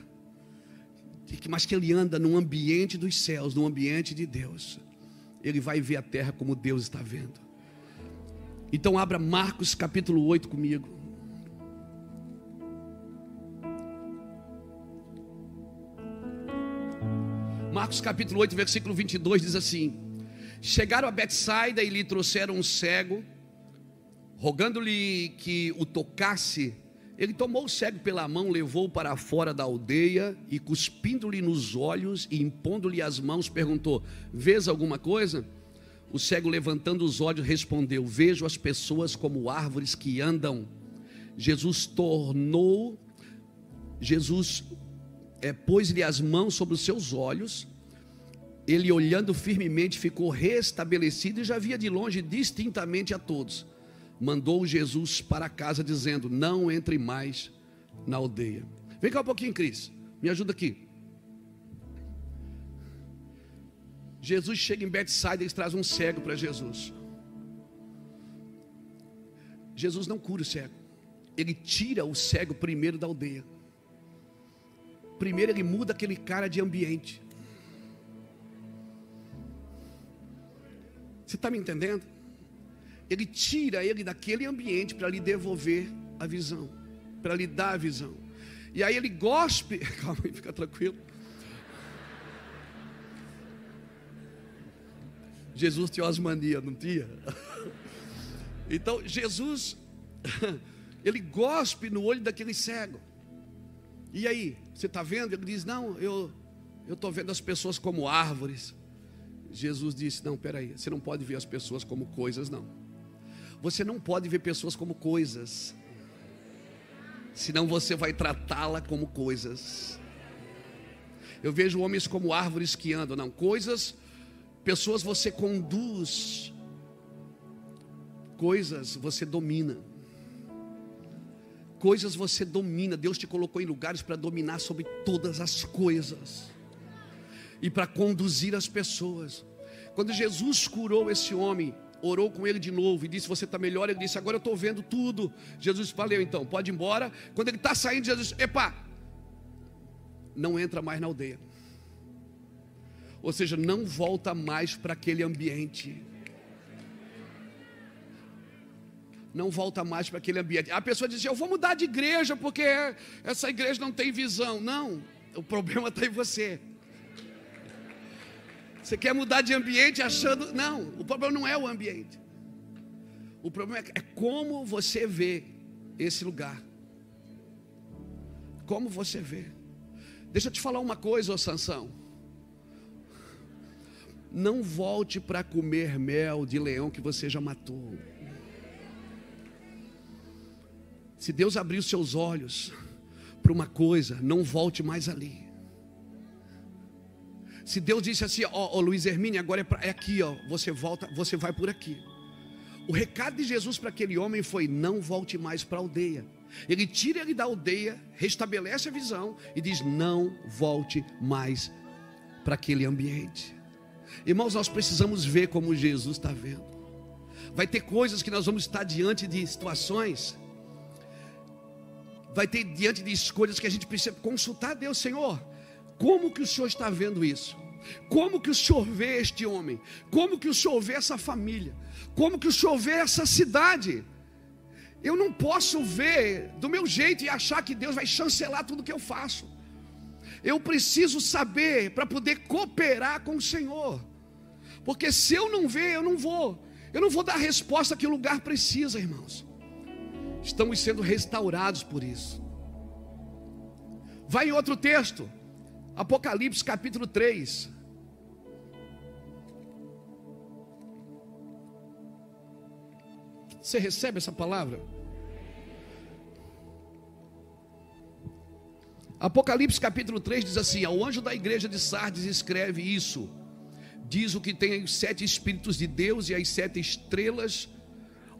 S1: mas que ele anda num ambiente dos céus, num ambiente de Deus, ele vai ver a terra como Deus está vendo. Então abra Marcos capítulo 8 comigo. Marcos capítulo 8, versículo 22 diz assim: chegaram a Betsaida e lhe trouxeram um cego, rogando-lhe que o tocasse. Ele tomou o cego pela mão, levou-o para fora da aldeia e, cuspindo-lhe nos olhos e impondo-lhe as mãos, perguntou: vês alguma coisa? O cego, levantando os olhos, respondeu: vejo as pessoas como árvores que andam. Jesus pôs-lhe as mãos sobre os seus olhos. Ele, olhando firmemente, ficou restabelecido e já via de longe distintamente a todos. Mandou Jesus para casa, dizendo: não entre mais na aldeia. Vem cá um pouquinho, Cris, me ajuda aqui. Jesus chega em Betsaida e eles trazem um cego para Jesus. Jesus não cura o cego, ele tira o cego primeiro da aldeia. Primeiro ele muda aquele cara de ambiente. Você está me entendendo? Ele tira ele daquele ambiente para lhe devolver a visão, para lhe dar a visão. E aí ele gospe. Calma aí, fica tranquilo. Jesus tinha umas manias, não tinha? Então Jesus, ele gospe no olho daquele cego. E aí, você está vendo? Ele diz: não, eu estou vendo as pessoas como árvores. Jesus disse: não, peraí, você não pode ver as pessoas como coisas, não. Você não pode ver pessoas como coisas, senão você vai tratá-la como coisas. Eu vejo homens como árvores que andam, não, coisas, pessoas você conduz, coisas você domina. Coisas você domina. Deus te colocou em lugares para dominar sobre todas as coisas e para conduzir as pessoas. Quando Jesus curou esse homem, orou com ele de novo e disse: você está melhor? Ele disse: agora eu estou vendo tudo. Jesus falou: então, pode ir embora. Quando ele está saindo, Jesus disse: epa, não entra mais na aldeia. Ou seja, não volta mais para aquele ambiente. Não volta mais para aquele ambiente. A pessoa diz: eu vou mudar de igreja porque essa igreja não tem visão. Não, o problema está em você. Você quer mudar de ambiente achando... Não, o problema não é o ambiente. O problema é como você vê esse lugar. Como você vê. Deixa eu te falar uma coisa, ô Sansão. Não volte para comer mel de leão que você já matou. Se Deus abrir os seus olhos para uma coisa, não volte mais ali. Se Deus disse assim: ó, Luiz Hermínio, agora é aqui, ó, você volta, você vai por aqui. O recado de Jesus para aquele homem foi: não volte mais para a aldeia. Ele tira ele da aldeia, restabelece a visão e diz: não volte mais para aquele ambiente. Irmãos, nós precisamos ver como Jesus está vendo. Vai ter coisas que nós vamos estar diante de situações, vai ter diante de escolhas que a gente precisa consultar a Deus. Senhor, como que o Senhor está vendo isso? Como que o Senhor vê este homem? Como que o Senhor vê essa família? Como que o Senhor vê essa cidade? Eu não posso ver do meu jeito e achar que Deus vai chancelar tudo que eu faço. Eu preciso saber para poder cooperar com o Senhor. Porque se eu não ver, eu não vou dar a resposta que o lugar precisa, irmãos. Estamos sendo restaurados por isso. Vai em outro texto, Apocalipse capítulo 3. Você recebe essa palavra? Apocalipse capítulo 3 diz assim: ao anjo da igreja de Sardes escreve isso. Diz o que tem os 7 Espíritos de Deus e as 7 estrelas.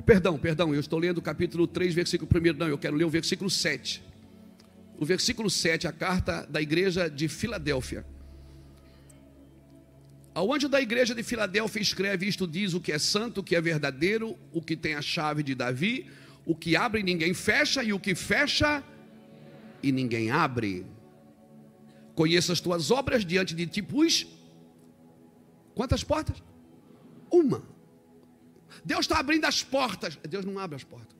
S1: Perdão, eu estou lendo o capítulo 3, versículo 1. Não, eu quero ler o versículo 7. O versículo 7, a carta da igreja de Filadélfia. Ao anjo da igreja de Filadélfia escreve isto: diz o que é santo, o que é verdadeiro, o que tem a chave de Davi, o que abre e ninguém fecha, e o que fecha e ninguém abre. Conheço as tuas obras, diante de ti pus quantas portas? Uma. Deus está abrindo as portas. Deus não abre as portas.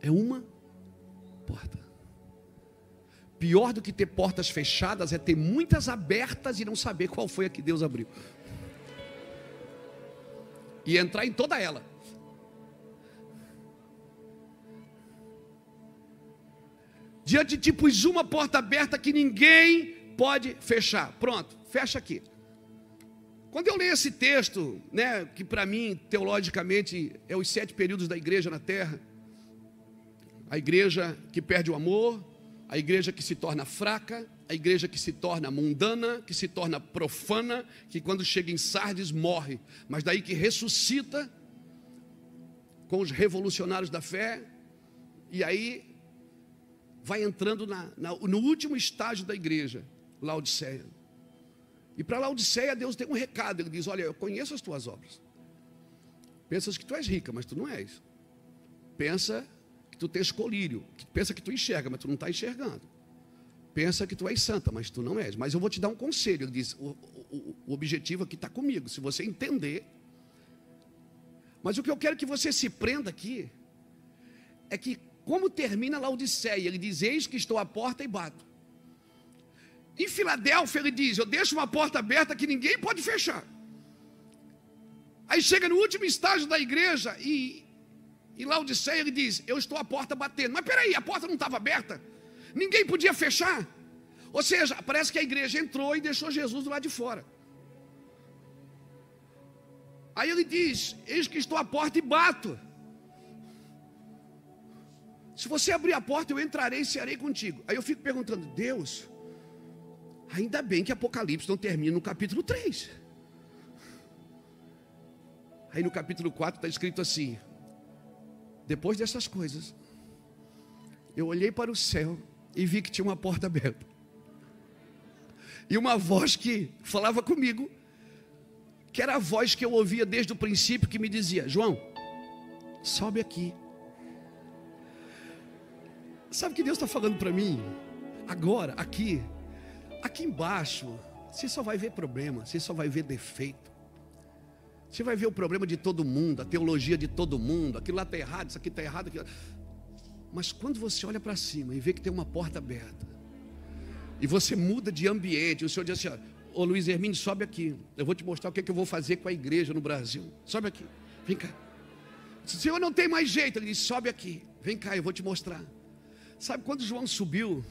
S1: É uma porta. Pior do que ter portas fechadas é ter muitas abertas e não saber qual foi a que Deus abriu. E entrar em toda ela. Diante de ti pus uma porta aberta que ninguém pode fechar. Pronto, fecha aqui. Quando eu leio esse texto, né, que para mim, teologicamente, é os 7 períodos da igreja na terra. A igreja que perde o amor, a igreja que se torna fraca, a igreja que se torna mundana, que se torna profana, que quando chega em Sardes morre, mas daí que ressuscita com os revolucionários da fé, e aí vai entrando no último estágio da igreja, Laodiceia. E para Laodiceia Deus tem um recado. Ele diz: olha, eu conheço as tuas obras. Pensas que tu és rica, mas tu não és. Pensa que tu tens colírio. Pensa que tu enxerga, mas tu não está enxergando. Pensa que tu és santa, mas tu não és. Mas eu vou te dar um conselho. Ele diz: o objetivo aqui está comigo, se você entender. Mas o que eu quero que você se prenda aqui é que, como termina Laodiceia, ele diz: eis que estou à porta e bato. Em Filadélfia ele diz: eu deixo uma porta aberta que ninguém pode fechar. Aí chega no último estágio da igreja e em Laodiceia ele diz: eu estou à porta batendo. Mas peraí, a porta não estava aberta? Ninguém podia fechar? Ou seja, parece que a igreja entrou e deixou Jesus do lado de fora. Aí ele diz: eis que estou à porta e bato. Se você abrir a porta, eu entrarei e cearei contigo. Aí eu fico perguntando: Deus, ainda bem que Apocalipse não termina no capítulo 3. Aí no capítulo 4 está escrito assim: depois dessas coisas, eu olhei para o céu e vi que tinha uma porta aberta. E uma voz que falava comigo, que era a voz que eu ouvia desde o princípio, que me dizia: João, sobe aqui. Sabe o que Deus está falando para mim? Agora, aqui embaixo, você só vai ver problema, você só vai ver defeito. Você vai ver o problema de todo mundo, a teologia de todo mundo, aquilo lá está errado, isso aqui está errado, aquilo... Mas quando você olha para cima e vê que tem uma porta aberta, e você muda de ambiente, o Senhor diz assim: ô Luiz Hermínio, sobe aqui, eu vou te mostrar o que eu vou fazer com a igreja no Brasil. Sobe aqui, vem cá. Se o Senhor não tem mais jeito, ele diz: sobe aqui, vem cá, eu vou te mostrar. Sabe quando João subiu,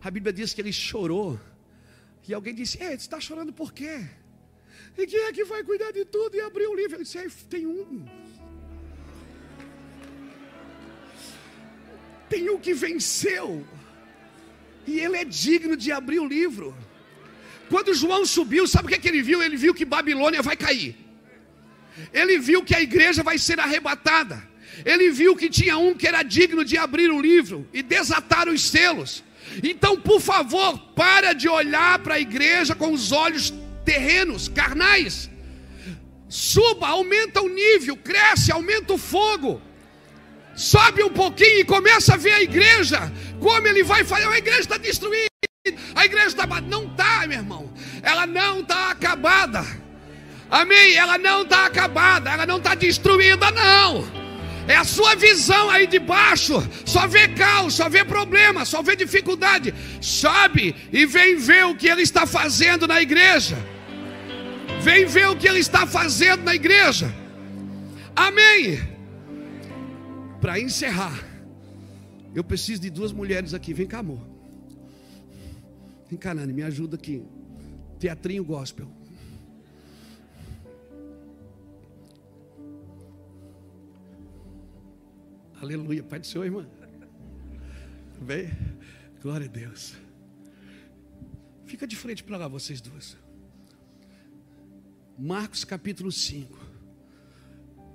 S1: a Bíblia diz que ele chorou, e alguém disse: você está chorando por quê? E quem é que vai cuidar de tudo? E abriu o livro. Ele disse: tem um. Tem um que venceu, e ele é digno de abrir o livro. Quando João subiu, sabe o que ele viu? Ele viu que Babilônia vai cair. Ele viu que a igreja vai ser arrebatada. Ele viu que tinha um que era digno de abrir o livro e desatar os selos. Então, por favor, para de olhar para a igreja com os olhos terrenos, carnais. Suba, aumenta o nível, cresce, aumenta o fogo. Sobe um pouquinho e começa a ver a igreja, como ele vai fazer. A igreja está destruída, a igreja está... Não está, meu irmão. Ela não está acabada. Amém? Ela não está acabada, ela não está destruída, não. É a sua visão aí de baixo, só vê caos, só vê problema, só vê dificuldade. Sobe e vem ver o que ele está fazendo na igreja. Vem ver o que ele está fazendo na igreja. Amém. para encerrar, eu preciso de 2 mulheres aqui. Vem cá, amor. Vem cá, Nani, me ajuda aqui. Teatrinho gospel. Aleluia, Pai do Senhor, irmã. Bem, glória a Deus. Fica de frente para lá, vocês duas. Marcos capítulo 5.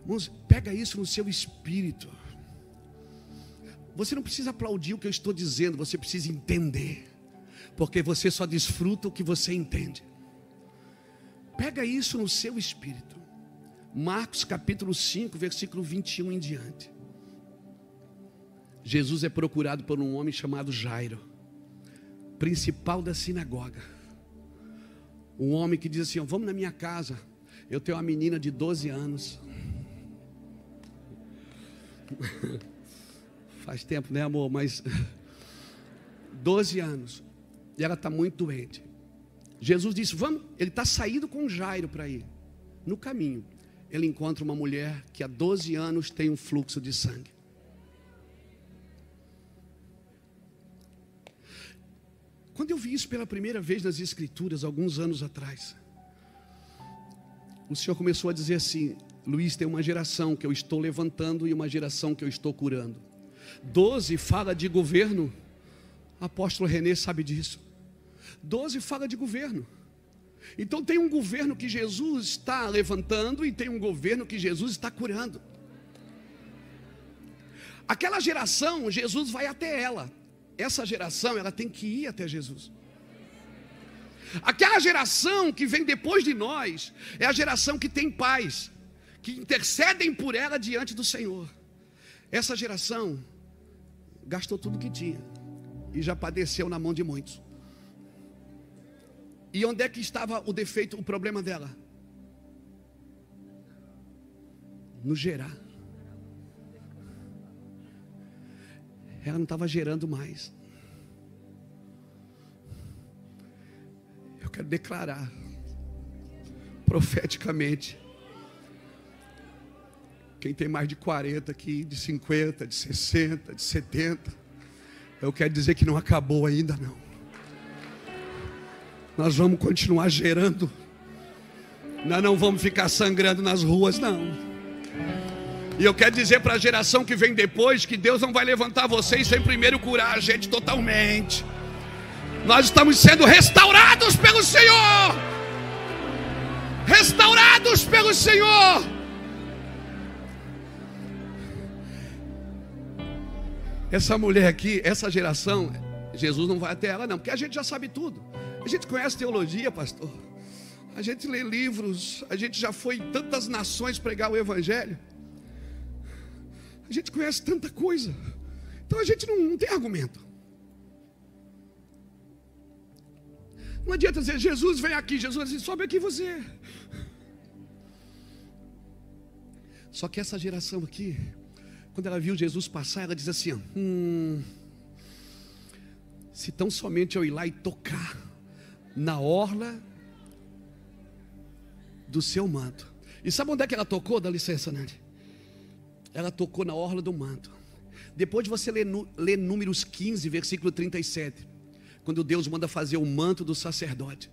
S1: Irmãos, pega isso no seu espírito. Você não precisa aplaudir o que eu estou dizendo, você precisa entender. Porque você só desfruta o que você entende. Pega isso no seu espírito. Marcos capítulo 5, versículo 21 em diante. Jesus é procurado por um homem chamado Jairo, principal da sinagoga. Um homem que diz assim: vamos na minha casa, eu tenho uma menina de 12 anos. Faz tempo, né, amor? Mas 12 anos. E ela está muito doente. Jesus disse: vamos. Ele está saindo com Jairo para ir. No caminho, ele encontra uma mulher que há 12 anos tem um fluxo de sangue. Quando eu vi isso pela primeira vez nas Escrituras, alguns anos atrás, o Senhor começou a dizer assim: Luiz, tem uma geração que eu estou levantando e uma geração que eu estou curando. 12 fala de governo. Apóstolo Renê sabe disso. 12 fala de governo. Então tem um governo que Jesus está levantando e tem um governo que Jesus está curando. Aquela geração, Jesus vai até ela. Essa geração, ela tem que ir até Jesus. Aquela geração que vem depois de nós é a geração que tem pais, que intercedem por ela diante do Senhor. Essa geração gastou tudo que tinha e já padeceu na mão de muitos. E onde é que estava o defeito, o problema dela? No gerar. Ela não estava gerando mais. Eu quero declarar profeticamente: quem tem mais de 40 aqui, de 50, de 60, de 70, eu quero dizer que não acabou ainda não. Nós vamos continuar gerando. Nós não vamos ficar sangrando nas ruas, não. E eu quero dizer para a geração que vem depois que Deus não vai levantar vocês sem primeiro curar a gente totalmente. Nós estamos sendo restaurados pelo Senhor. Restaurados pelo Senhor. Essa mulher aqui, essa geração, Jesus não vai até ela não, porque a gente já sabe tudo. A gente conhece teologia, pastor. A gente lê livros. A gente já foi em tantas nações pregar o Evangelho. A gente conhece tanta coisa. Então a gente não tem argumento. Não adianta dizer: Jesus vem aqui. Jesus diz: sobe aqui você. Só que essa geração aqui, quando ela viu Jesus passar, ela diz assim: se tão somente eu ir lá e tocar na orla do seu manto. E sabe onde é que ela tocou? Dá licença, Nani. Ela tocou na orla do manto. Depois de você ler Números 15, versículo 37, quando Deus manda fazer o manto do sacerdote,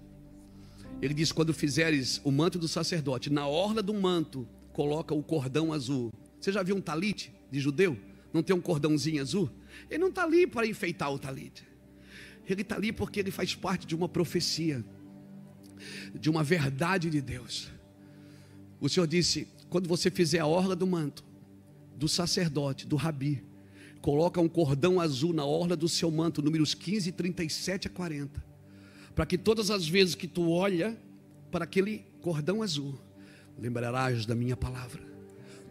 S1: Ele diz: quando fizeres o manto do sacerdote, na orla do manto coloca o cordão azul. Você já viu um talite de judeu? Não tem um cordãozinho azul? Ele não está ali para enfeitar o talite. Ele está ali porque ele faz parte de uma profecia, de uma verdade de Deus. O Senhor disse: quando você fizer a orla do manto do sacerdote, do rabi, coloca um cordão azul na orla do seu manto. Números 15, 37 a 40, para que todas as vezes que tu olha para aquele cordão azul, lembrarás da minha palavra,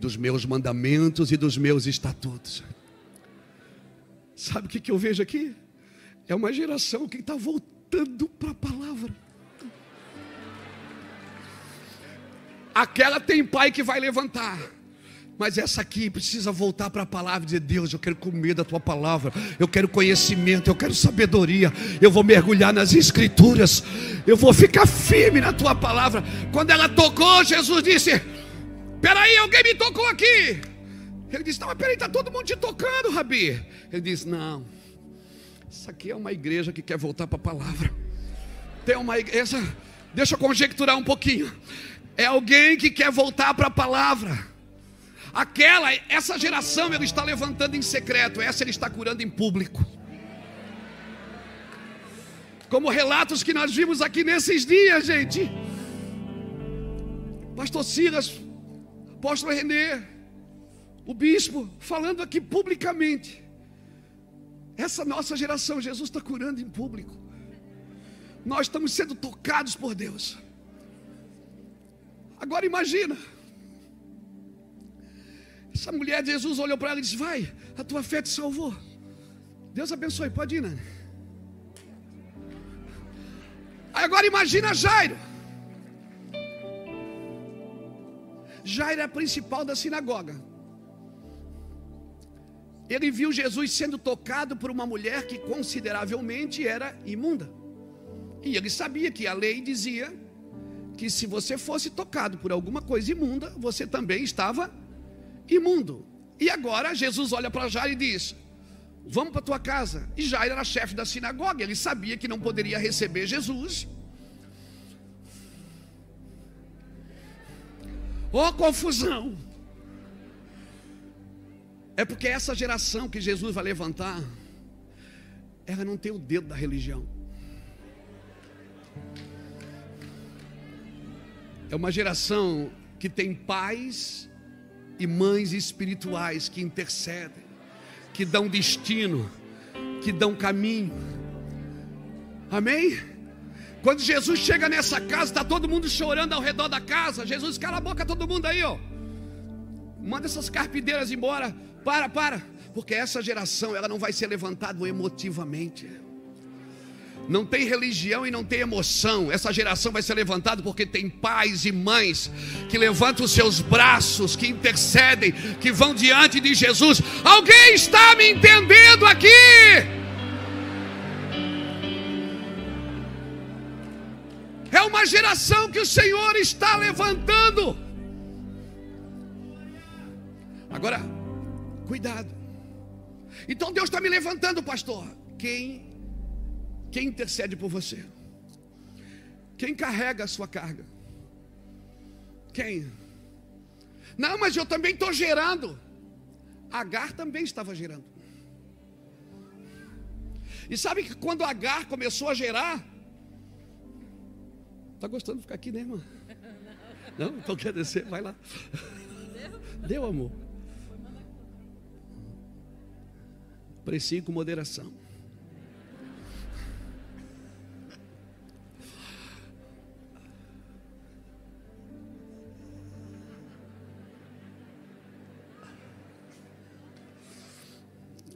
S1: dos meus mandamentos e dos meus estatutos. Sabe o que eu vejo aqui? É uma geração que está voltando para a palavra. Aquela tem pai que vai levantar, mas essa aqui precisa voltar para a palavra e dizer: Deus, eu quero comer da tua palavra, eu quero conhecimento, eu quero sabedoria, eu vou mergulhar nas escrituras, eu vou ficar firme na tua palavra. Quando ela tocou, Jesus disse: espera aí, alguém me tocou aqui. Ele disse: não, mas peraí, está todo mundo te tocando, Rabi. Ele disse: não, isso aqui é uma igreja que quer voltar para a palavra. Tem uma igreja, deixa eu conjecturar um pouquinho. É alguém que quer voltar para a palavra. Essa geração ele está levantando em secreto, essa ele está curando em público. Como relatos que nós vimos aqui nesses dias, gente. Pastor Silas, apóstolo Renê, o bispo, falando aqui publicamente. Essa nossa geração, Jesus está curando em público. Nós estamos sendo tocados por Deus. Agora imagina, essa mulher, Jesus olhou para ela e disse: vai, a tua fé te salvou. Deus abençoe, pode ir, Nani. Agora imagina Jairo. Jairo é a principal da sinagoga. Ele viu Jesus sendo tocado por uma mulher que consideravelmente era imunda. E ele sabia que a lei dizia que se você fosse tocado por alguma coisa imunda, você também estava imundo. E agora Jesus olha para Jairo e diz: vamos para tua casa. E Jairo era chefe da sinagoga, ele sabia que não poderia receber Jesus. Oh, confusão! É porque essa geração que Jesus vai levantar, ela não tem o dedo da religião. É uma geração que tem pais e mães espirituais que intercedem, que dão destino, que dão caminho. Amém? Quando Jesus chega nessa casa, está todo mundo chorando ao redor da casa. Jesus, cala a boca todo mundo aí, ó. Manda essas carpideiras embora. Para. Porque essa geração, ela não vai ser levantada emotivamente. Não tem religião e não tem emoção. Essa geração vai ser levantada porque tem pais e mães que levantam os seus braços, que intercedem, que vão diante de Jesus. Alguém está me entendendo aqui? É uma geração que o Senhor está levantando. Agora, cuidado. Então Deus está me levantando, pastor. Quem intercede por você? Quem carrega a sua carga? Quem? Não, mas eu também estou gerando. Agar também estava gerando. E sabe que quando Agar começou a gerar, está gostando de ficar aqui, né, irmã? Não? Então quer descer? Vai lá. Deu, amor. Aprecie com moderação.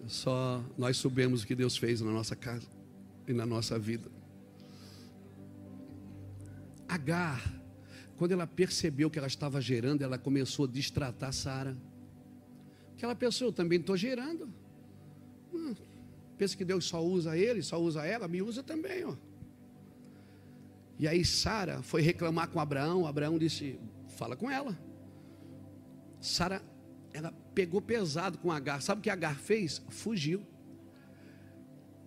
S1: Só nós soubemos o que Deus fez na nossa casa e na nossa vida. Agar, quando ela percebeu que ela estava gerando, ela começou a destratar Sara. Porque ela pensou: eu também estou gerando. Pensa que Deus só usa ele, só usa ela, me usa também, ó. E aí Sara foi reclamar com Abraão. Abraão disse: fala com ela. Sara, ela pegou pesado com Agar. Sabe o que Agar fez? Fugiu.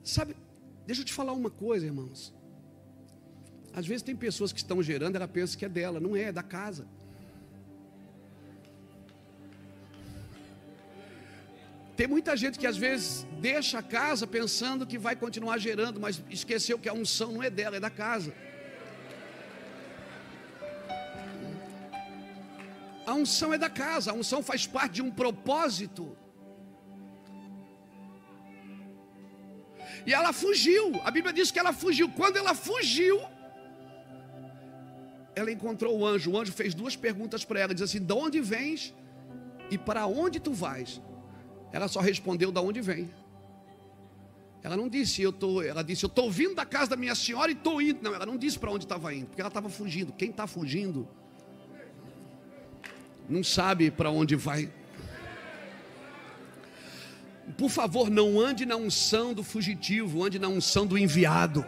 S1: Sabe, deixa eu te falar uma coisa, irmãos. Às vezes tem pessoas que estão gerando, ela pensa que é dela. Não é, é da casa. Tem muita gente que às vezes deixa a casa pensando que vai continuar gerando, mas esqueceu que a unção não é dela, é da casa. A unção é da casa, a unção faz parte de um propósito. E ela fugiu, a Bíblia diz que ela fugiu. Quando ela fugiu, ela encontrou o anjo fez duas perguntas para ela, diz assim: de onde vens e para onde tu vais? Ela só respondeu: de onde vem. Ela não disse ela disse: eu estou vindo da casa da minha senhora e estou indo. Não, ela não disse para onde estava indo, porque ela estava fugindo. Quem está fugindo não sabe para onde vai. Por favor, não ande na unção do fugitivo, ande na unção do enviado.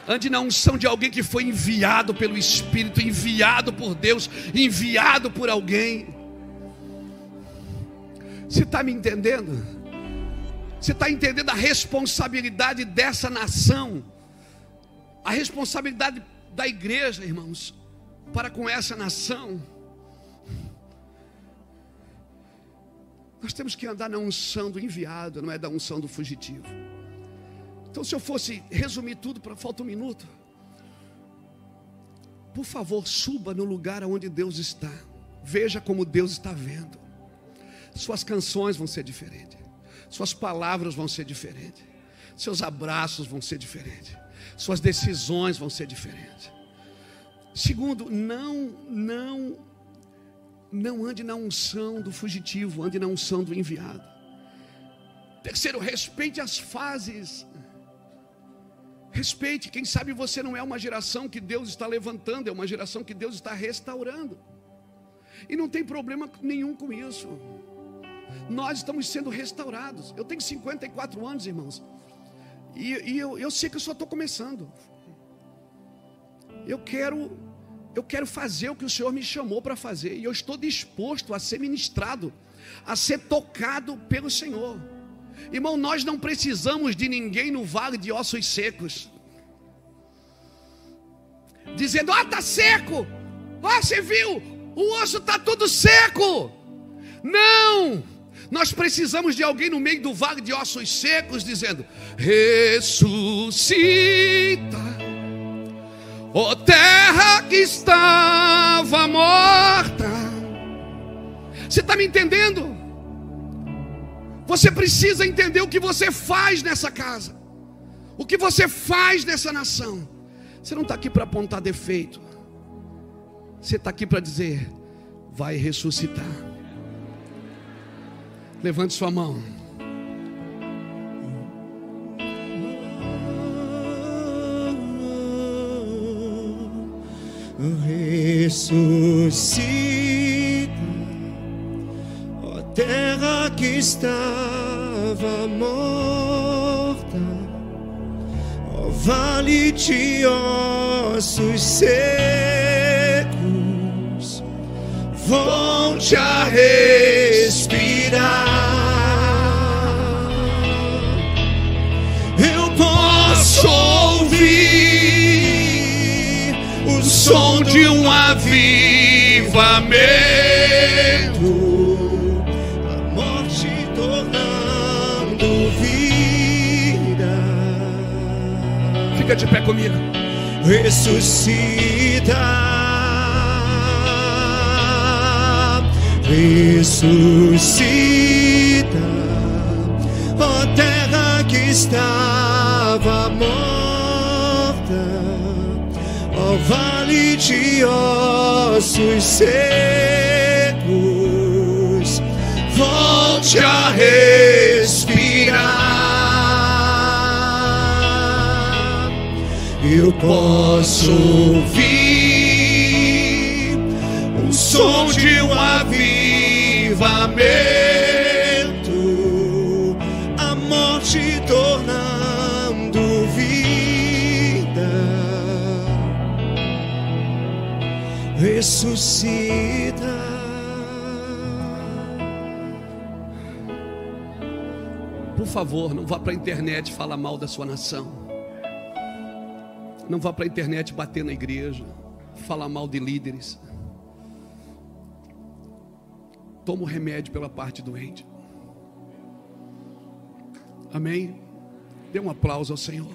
S1: Ande na unção de alguém que foi enviado pelo Espírito, enviado por Deus, enviado por alguém. Você está me entendendo? Você está entendendo a responsabilidade dessa nação? A responsabilidade da igreja, irmãos, para com essa nação? Nós temos que andar na unção do enviado, não é da unção do fugitivo. Então, se eu fosse resumir tudo, falta um minuto. Por favor, suba no lugar onde Deus está. Veja como Deus está vendo. Suas canções vão ser diferentes. Suas palavras vão ser diferentes. Seus abraços vão ser diferentes. Suas decisões vão ser diferentes. Segundo, não ande na unção do fugitivo, ande na unção do enviado. Terceiro, respeite as fases. Respeite, quem sabe você não é uma geração que Deus está levantando, é uma geração que Deus está restaurando. E não tem problema nenhum com isso. Nós estamos sendo restaurados. Eu tenho 54 anos, irmãos. E eu sei que eu só estou começando. Eu quero fazer o que o Senhor me chamou para fazer. E eu estou disposto a ser ministrado, a ser tocado pelo Senhor. Irmão, nós não precisamos de ninguém no vale de ossos secos, dizendo: está seco, você viu, o osso está tudo seco. Não, nós precisamos de alguém no meio do vale de ossos secos, dizendo: ressuscita, ó terra que estava morta. Você está me entendendo? Você precisa entender o que você faz nessa casa, o que você faz nessa nação. Você não está aqui para apontar defeito. Você está aqui para dizer: vai ressuscitar. Levante sua mão.
S2: Ressuscita, ó terra que estava morta, ó vale de ossos secos, volte a respirar. Eu posso ouvir o som de um avivamento, a morte tornando vida.
S1: Fica de pé comigo.
S2: Ressuscita, ressuscita, ó terra que estava morta, ó vale de ossos secos, volte a respirar. Eu posso ouvir o som de um avivamento, a morte tornando vida. Ressuscita.
S1: Por favor, não vá para a internet falar mal da sua nação. Não vá para a internet bater na igreja, falar mal de líderes. Toma o remédio pela parte doente. Amém? Dê um aplauso ao Senhor.